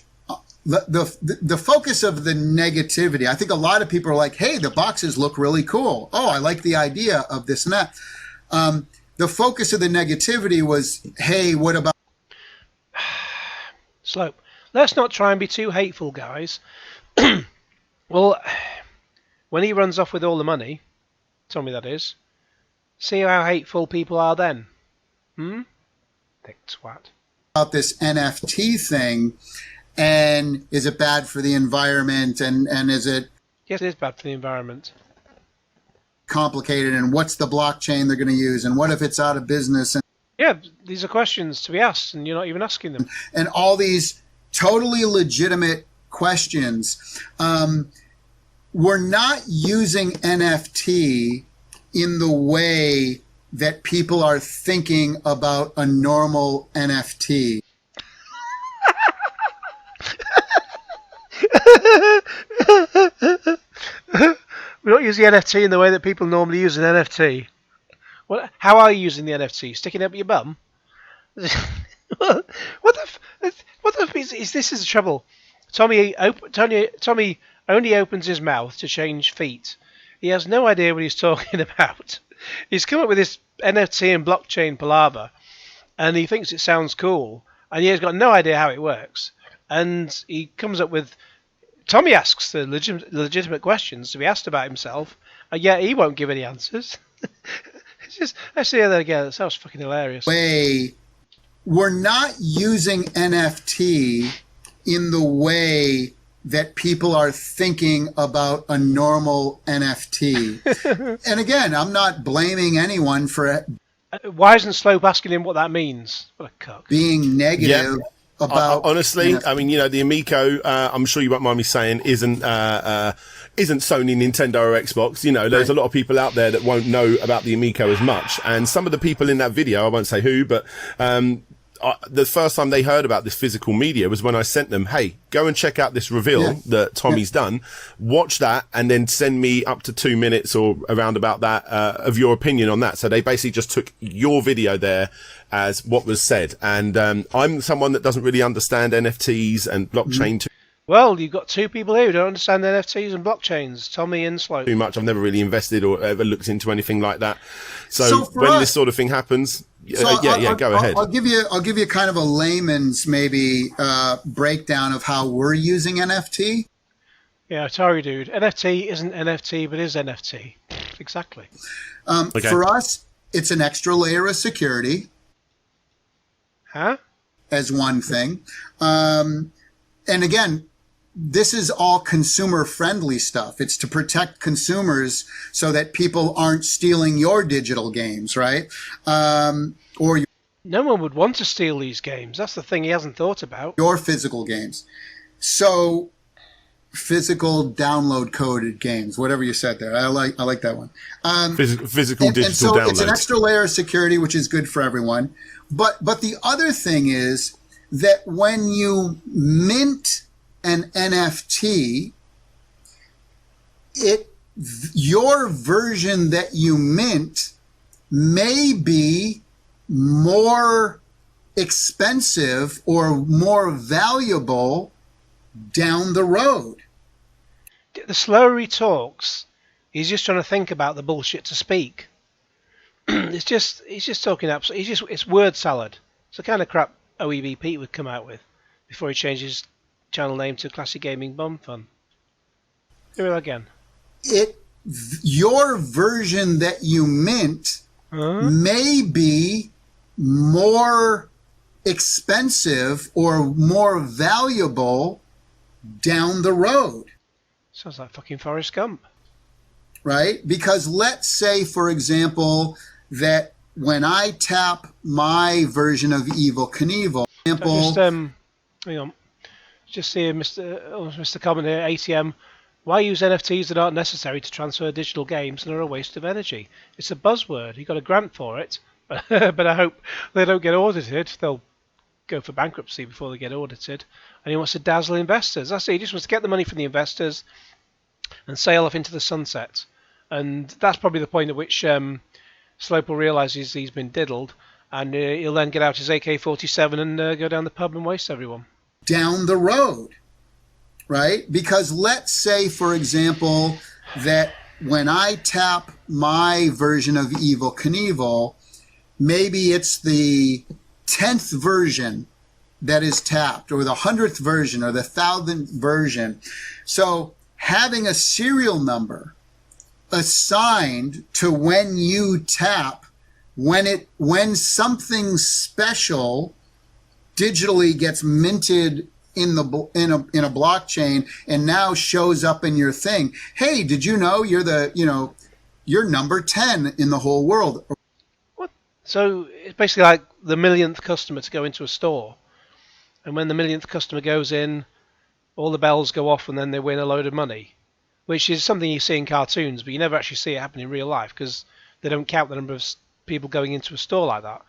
the focus of the negativity. I think a lot of people are like, hey, the boxes look really cool. Oh, I like the idea of this and that. The focus of the negativity was, hey, what about... Slope. Let's not try and be too hateful, guys. Well, when he runs off with all the money, Tommy that is, see how hateful people are then? Thick twat. About this NFT thing, and is it bad for the environment, and is it... Yes, it is bad for the environment. Complicated, and what's the blockchain they're going to use, and what if it's out of business? And yeah, these are questions to be asked, and you're not even asking them. And all these totally legitimate questions. We're not using NFT in the way that people are thinking about a normal NFT. We don't use the NFT in the way that people normally use an NFT. How are you using the NFT? Sticking it up your bum? What the is this is the trouble? Tommy only opens his mouth to change feet. He has no idea what he's talking about. He's come up with this NFT and blockchain palaver, and he thinks it sounds cool, and he has got no idea how it works. And he comes up with... Tommy asks the legitimate questions to be asked about himself, and yet he won't give any answers. It's just, let's hear that again. That sounds fucking hilarious. We're not using NFT in the way that people are thinking about a normal NFT. And again, I'm not blaming anyone for... Why isn't Slope asking him what that means? What a cuck. Being negative... Yeah. About honestly, I mean, the Amico, I'm sure you won't mind me saying, isn't Sony, Nintendo, or Xbox. There's a lot of people out there that won't know about the Amico as much. And some of the people in that video, I won't say who, but the first time they heard about this physical media was when I sent them, hey, go and check out this reveal that Tommy's done. Watch that and then send me up to 2 minutes or around about that of your opinion on that. So they basically just took your video there as what was said. And I'm someone that doesn't really understand NFTs and blockchain Well, you've got two people here who don't understand NFTs and blockchains, Tommy and Slope. too much. I've never really invested or ever looked into anything like that. So when this sort of thing happens... go ahead. I'll give you kind of a layman's maybe breakdown of how we're using NFT. Yeah, sorry, dude. NFT isn't NFT, but is NFT. Exactly. For us, it's an extra layer of security. Huh? As one thing. And again, this is all consumer-friendly stuff. It's to protect consumers so that people aren't stealing your digital games, right? No one would want to steal these games. That's the thing he hasn't thought about. Your physical games. So, physical download coded games, whatever you said there. I like that one. Physical digital and so downloads. It's an extra layer of security, which is good for everyone. But the other thing is that when you mint an NFT, your version that you mint may be more expensive or more valuable down the road. The slower he talks, he's just trying to think about the bullshit to speak. He's just talking absolutely. It's word salad. It's the kind of crap OEV Pete would come out with before he changes channel name to Classic Gaming Bomb Fun. Hear it again. Your version that you mint may be more expensive or more valuable down the road. Sounds like fucking Forrest Gump. right? Because let's say, for example, that when I tap my version of Evel Knievel, Just hang on. Just see Mr. Comment here, ATM. Why use NFTs that aren't necessary to transfer digital games and are a waste of energy? It's a buzzword. He got a grant for it, but I hope they don't get audited. They'll go for bankruptcy before they get audited. And he wants to dazzle investors. That's it. He just wants to get the money from the investors and sail off into the sunset. And that's probably the point at which Slope will realise he's been diddled, and he'll then get out his AK-47 and go down the pub and waste everyone. Down the road, right? Because let's say, for example, that when I tap my version of Evel Knievel, maybe it's the 10th version that is tapped, or the 100th version, or the 1000th version. So having a serial number assigned to when you tap, when something special digitally gets minted in a blockchain and now shows up in your thing. Hey, did you know you're number 10 in the whole world? What? So it's basically like the millionth customer to go into a store, and when the millionth customer goes in, all the bells go off and then they win a load of money, which is something you see in cartoons, but you never actually see it happen in real life because they don't count the number of people going into a store like that.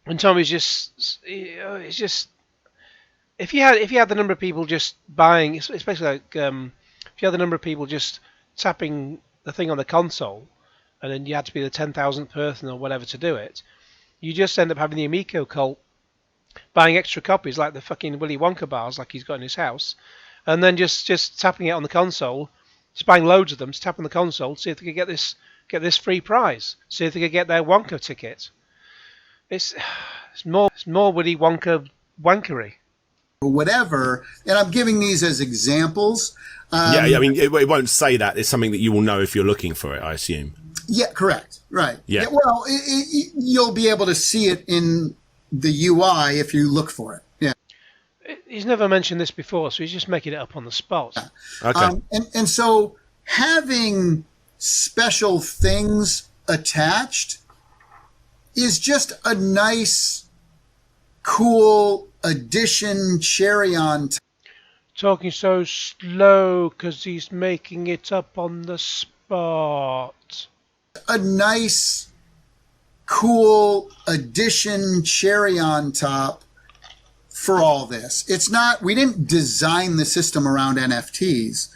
And Tommy's it's just if you had the number of people just buying, it's basically like if you had the number of people just tapping the thing on the console, and then you had to be the 10,000th person or whatever to do it, you just end up having the Amico cult buying extra copies like the fucking Willy Wonka bars like he's got in his house, and then just tapping it on the console, just buying loads of them, just tap on the console, see if they could get this free prize, see if they could get their Wonka ticket. It's more Willy Wonka wankery. Or whatever, and I'm giving these as examples. Yeah, I mean, it won't say that. It's something that you will know if you're looking for it, I assume. Yeah, correct. Right. Yeah. Well, you'll be able to see it in the UI if you look for it. Yeah. He's never mentioned this before, so he's just making it up on the spot. Yeah. Okay. And so having special things attached is just a nice, cool addition, cherry on top. Talking so slow because he's making it up on the spot. A nice, cool addition, cherry on top for all this. It's not, we didn't design the system around NFTs,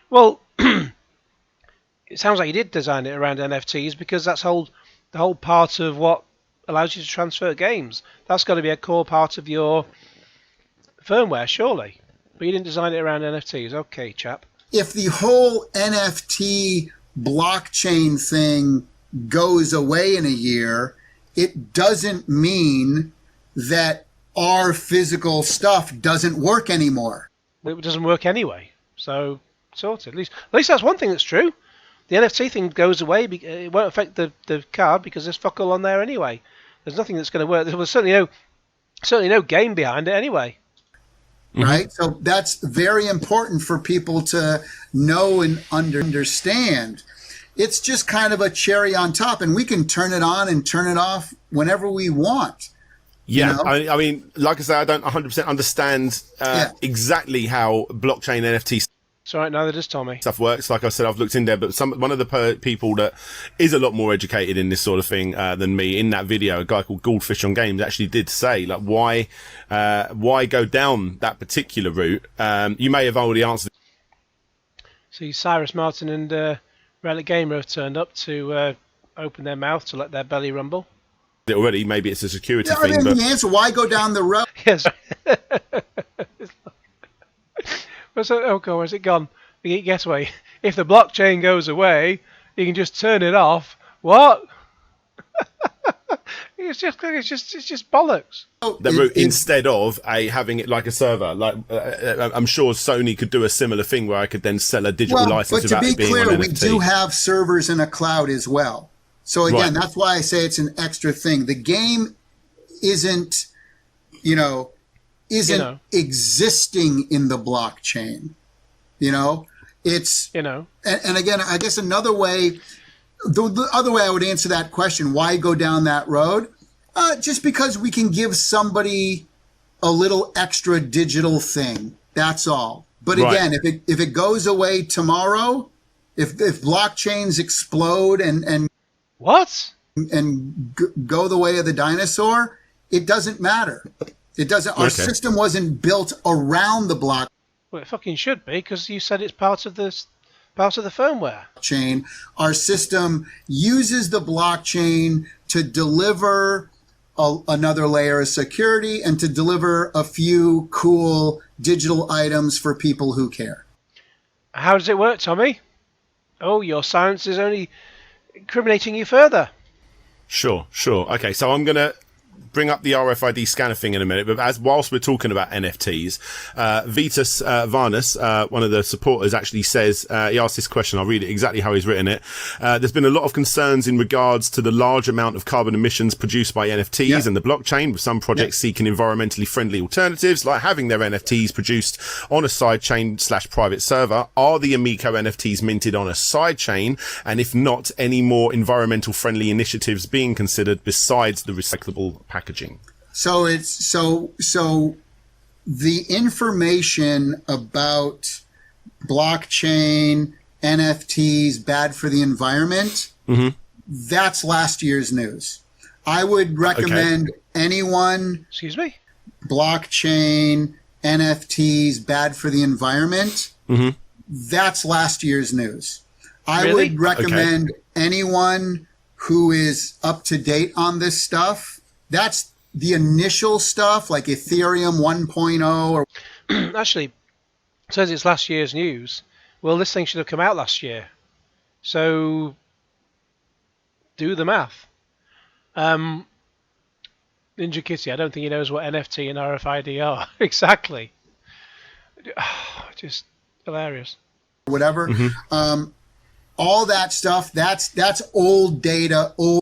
Well, it sounds like you did design it around NFTs because that's the whole part of what allows you to transfer games. That's got to be a core part of your firmware, surely. But you didn't design it around NFTs. Okay, chap. If the whole NFT blockchain thing goes away in a year, it doesn't mean that our physical stuff doesn't work anymore. It doesn't work anyway. So, sorted. At least that's one thing that's true. The NFT thing goes away. It won't affect the card because there's fuck all on there anyway. There's nothing that's going to work. There was certainly no game behind it anyway. Right? So that's very important for people to know and understand. It's just kind of a cherry on top, and we can turn it on and turn it off whenever we want. Yeah, I mean, like I say, I don't 100% understand exactly how blockchain NFT It's all right, neither does Tommy. stuff works. Like I said, I've looked in there, but one of the people that is a lot more educated in this sort of thing than me in that video, a guy called Goldfish on Games, actually did say, like, why go down that particular route? You may have already answered. See, Cyrus Martin and Relic Gamer have turned up to open their mouth to let their belly rumble. It already. Maybe it's a security Yeah, thing. I mean, But the answer, why go down the road? Yes. Where's it gone? Guess what? If the blockchain goes away, you can just turn it off. What? It's just bollocks. the route instead of having it like a server. Like I'm sure Sony could do a similar thing where I could then sell a digital license but to without be it being clear, on we NFT. do have servers in a cloud as well. So again, Right. that's why I say it's an extra thing. The game isn't you know, isn't existing in the blockchain. You know, it's, and again, I guess another way, the other way I would answer that question, why go down that road? Just because we can give somebody a little extra digital thing. That's all. But again, if it goes away tomorrow, if blockchains explode and go the way of the dinosaur, it doesn't matter. It doesn't. Our system wasn't built around the block. Well, it fucking should be, because you said it's part of the firmware. Chain. Our system uses the blockchain to deliver another layer of security and to deliver a few cool digital items for people who care. How does it work, Tommy? Oh, your silence is only incriminating you further. Sure. Okay, so I'm going to bring up the RFID scanner thing in a minute, but whilst we're talking about NFTs, Vitas Varnas, one of the supporters, actually says, he asked this question, I'll read it exactly how he's written it. There's been a lot of concerns in regards to the large amount of carbon emissions produced by NFTs and the blockchain, with some projects seeking environmentally friendly alternatives, like having their NFTs produced on a sidechain / private server. Are the Amico NFTs minted on a sidechain? And if not, any more environmental friendly initiatives being considered besides the recyclable packaging? So the information about blockchain, NFTs, bad for the environment, that's last year's news. I would recommend anyone, blockchain, NFTs, bad for the environment, that's last year's news. I would recommend anyone who is up to date on this stuff. That's the initial stuff, like Ethereum 1.0 or actually, it says it's last year's news. Well, this thing should have come out last year. So do the math. Ninja Kitty, I don't think he knows what NFT and RFID are. Exactly. Just hilarious. Whatever. All that stuff, that's old data, old.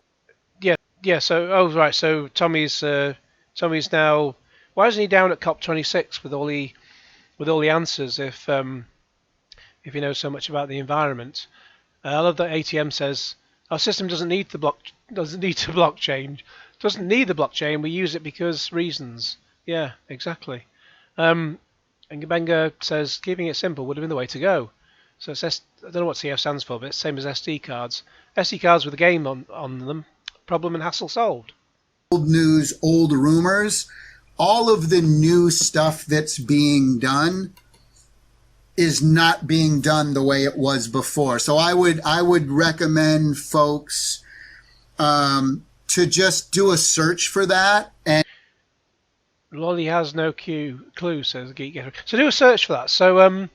Yeah, so so Tommy's now, why isn't he down at COP26 with all the answers if he knows so much about the environment? I love that ATM says our system doesn't need the blockchain. Doesn't need the blockchain. We use it because reasons. Yeah, exactly. And Gabenga says keeping it simple would have been the way to go. So it's I don't know what CF stands for, but it's the same as SD cards. SD cards with a game on them. Problem and hassle solved. Old news, old rumors, all of the new stuff that's being done is not being done the way it was before. So I would recommend folks to just do a search for that. And Lolly has no clue, says Geek Getter. So do a search for that. So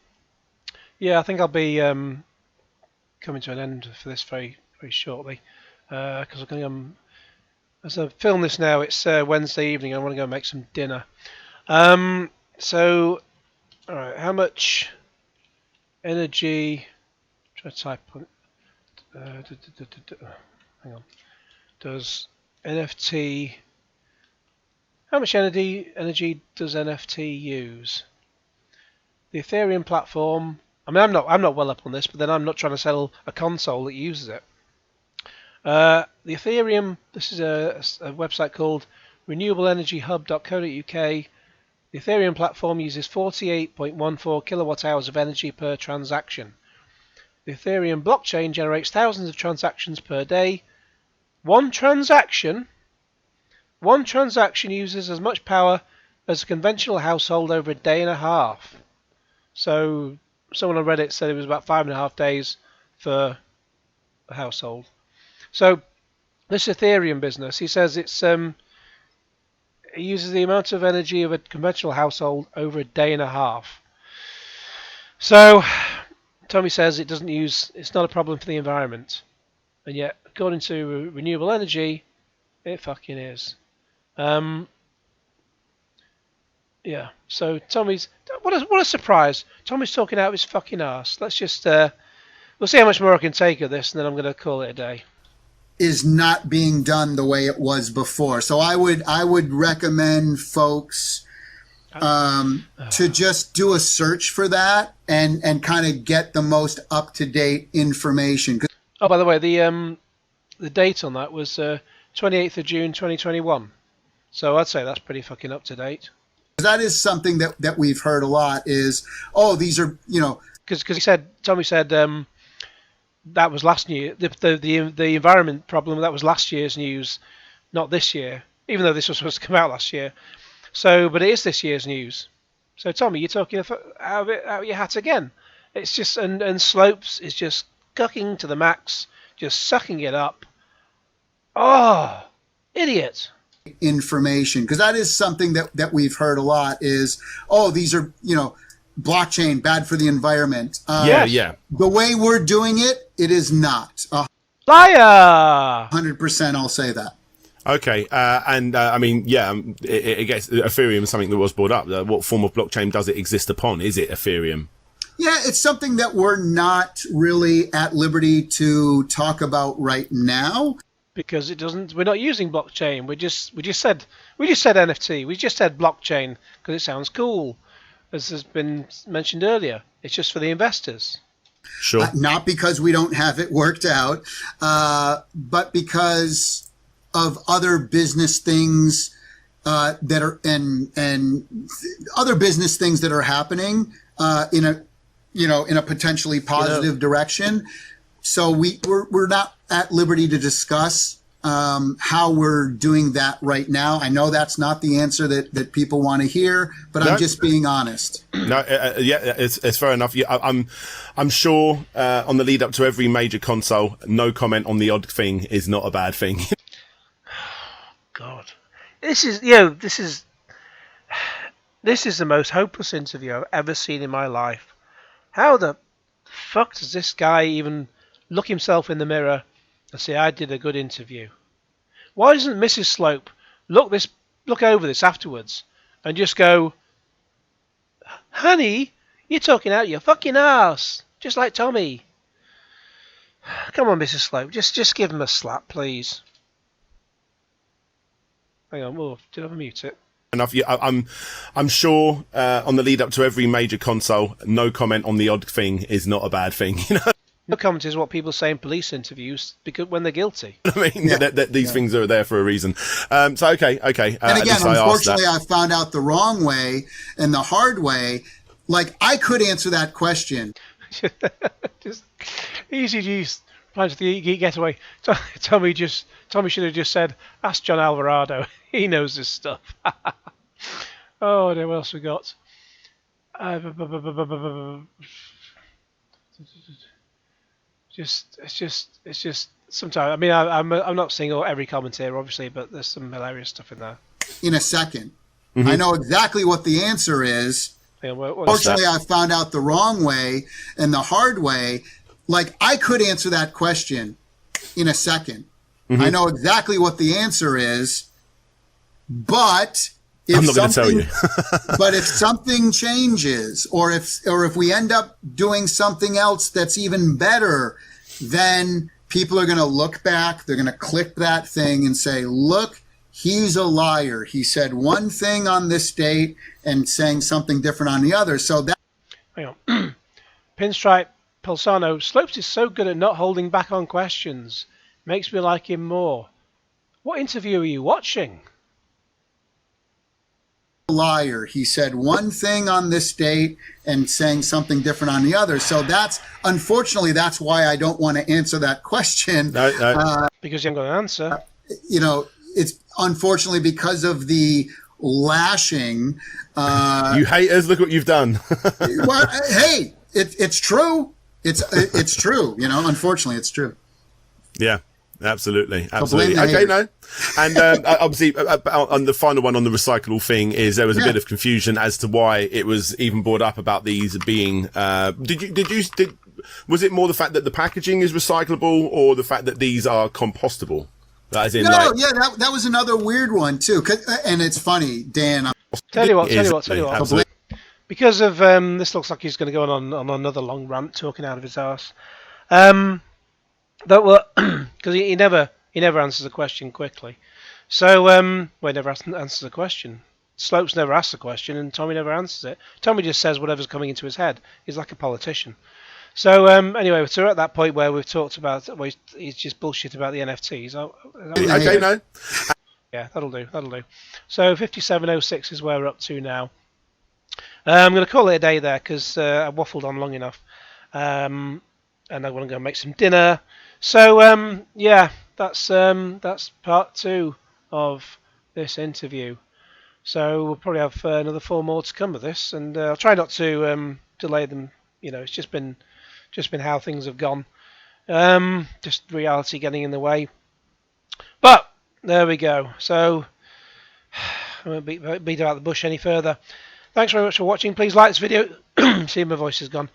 yeah, I think I'll be coming to an end for this very, very shortly. Because I'm going to as I film this now, it's Wednesday evening. I want to go make some dinner. So, all right, how much energy? Try to type on. Hang on. Does NFT? How much energy does NFT use? The Ethereum platform. I mean, I'm not well up on this, but then I'm not trying to sell a console that uses it. The Ethereum, this is a website called renewableenergyhub.co.uk. The Ethereum platform uses 48.14 kilowatt hours of energy per transaction. The Ethereum blockchain generates thousands of transactions per day. One transaction uses as much power as a conventional household over a day and a half. So someone on Reddit said it was about 5.5 days for a household. So this Ethereum business, he says it uses the amount of energy of a conventional household over a day and a half. So Tommy says it's not a problem for the environment. And yet, according to renewable energy, it fucking is. Yeah, so Tommy's, what a surprise. Tommy's talking out of his fucking arse. Let's just, we'll see how much more I can take of this, and then I'm going to call it a day. is not being done the way it was before. So I would recommend folks to just do a search for that and kind of get the most up-to-date information. Oh, by the way, the date on that was 28th of June 2021. So I'd say that's pretty fucking up to date. That is something that we've heard a lot is, oh, these are, because Tommy said that was last year. The environment problem, that was last year's news, not this year, even though this was supposed to come out last year. So, but it is this year's news. So, Tommy, you're talking out of your hat again. It's just, and Slopes is just cucking to the max, just sucking it up. Oh, idiot. Information, because that is something that we've heard a lot is, oh, these are, blockchain, bad for the environment. Yeah. The way we're doing it, it is not. Liar! 100%, I'll say that. Okay, I mean, it gets Ethereum is something that was brought up. What form of blockchain does it exist upon? Is it Ethereum? Yeah, it's something that we're not really at liberty to talk about right now. Because it doesn't. We're not using blockchain. We just said NFT. We just said blockchain because it sounds cool, as has been mentioned earlier. It's just for the investors. Sure. Not because we don't have it worked out, but because of other business things that are and other business things that are happening in a potentially positive direction. So we're not at liberty to discuss how we're doing that right now. I know that's not the answer that people want to hear, but I'm just being honest. No, it's fair enough. Yeah, I'm sure on the lead up to every major console, no comment on the odd thing is not a bad thing. God, this is the most hopeless interview I've ever seen in my life. How the fuck does this guy even look himself in the mirror and say, I did a good interview? Why doesn't Mrs. Slope look over this afterwards and just go, honey, you're talking out your fucking ass, just like Tommy. Come on, Mrs. Slope, just give him a slap, please. Hang on, did I mute it? Enough. Yeah, I'm sure on the lead up to every major console, no comment on the odd thing is not a bad thing. No comment is what people say in police interviews because when they're guilty. I mean, these things are there for a reason. So okay. And again, unfortunately, I found out the wrong way and the hard way. Like, I could answer that question. Just easy use. Plans the getaway. Tommy should have just said, ask John Alvarado. He knows this stuff. Oh, what else we got? It's just sometimes. I mean, I'm not seeing every comment here, obviously, but there's some hilarious stuff in there. In a second, I know exactly what the answer is. Fortunately, I found out the wrong way and the hard way. Like, I could answer that question in a second. I know exactly what the answer is, but I'm not going to tell you. But if something changes, or if we end up doing something else that's even better, then people are going to look back. They're going to click that thing and say, "Look, he's a liar. He said one thing on this date and saying something different on the other." So that. Hang on. Pinstripe Pulsano, Slopes is so good at not holding back on questions. Makes me like him more. What interview are you watching? Liar. He said one thing on this date and saying something different on the other. So unfortunately, that's why I don't want to answer that question. No. Because you haven't got an answer. It's unfortunately because of the lashing. You haters, look what you've done. Well, hey, it's true. It's true. Unfortunately, it's true. Yeah. Absolutely. So Okay, no. And obviously, on the final one on the recyclable thing is there was a bit of confusion as to why it was even brought up about these being. Was it more the fact that the packaging is recyclable, or the fact that these are compostable? That was another weird one too. And it's funny, Dan. Tell you what. Because of this looks like he's going to go on another long rant talking out of his arse. Because he never He never answers a question quickly. So, well, he never answers a question. Slopes never asks a question, and Tommy never answers it. Tommy just says whatever's coming into his head. He's like a politician. So, anyway, so we're at that point where we've talked about, well, he's just bullshit about the NFTs. Okay, no. Yeah, that'll do. So 5706 is where we're up to now. I'm going to call it a day there because I waffled on long enough. And I want to go and make some dinner. So, yeah, that's part 2 of this interview. So we'll probably have another 4 more to come of this, and I'll try not to delay them. It's just been how things have gone. Just reality getting in the way. But there we go. So I won't beat about the bush any further. Thanks very much for watching. Please like this video. See, my voice is gone.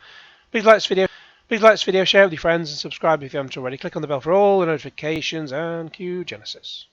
Please like this video, share it with your friends, and subscribe if you haven't already. Click on the bell for all the notifications, and cue Genesis.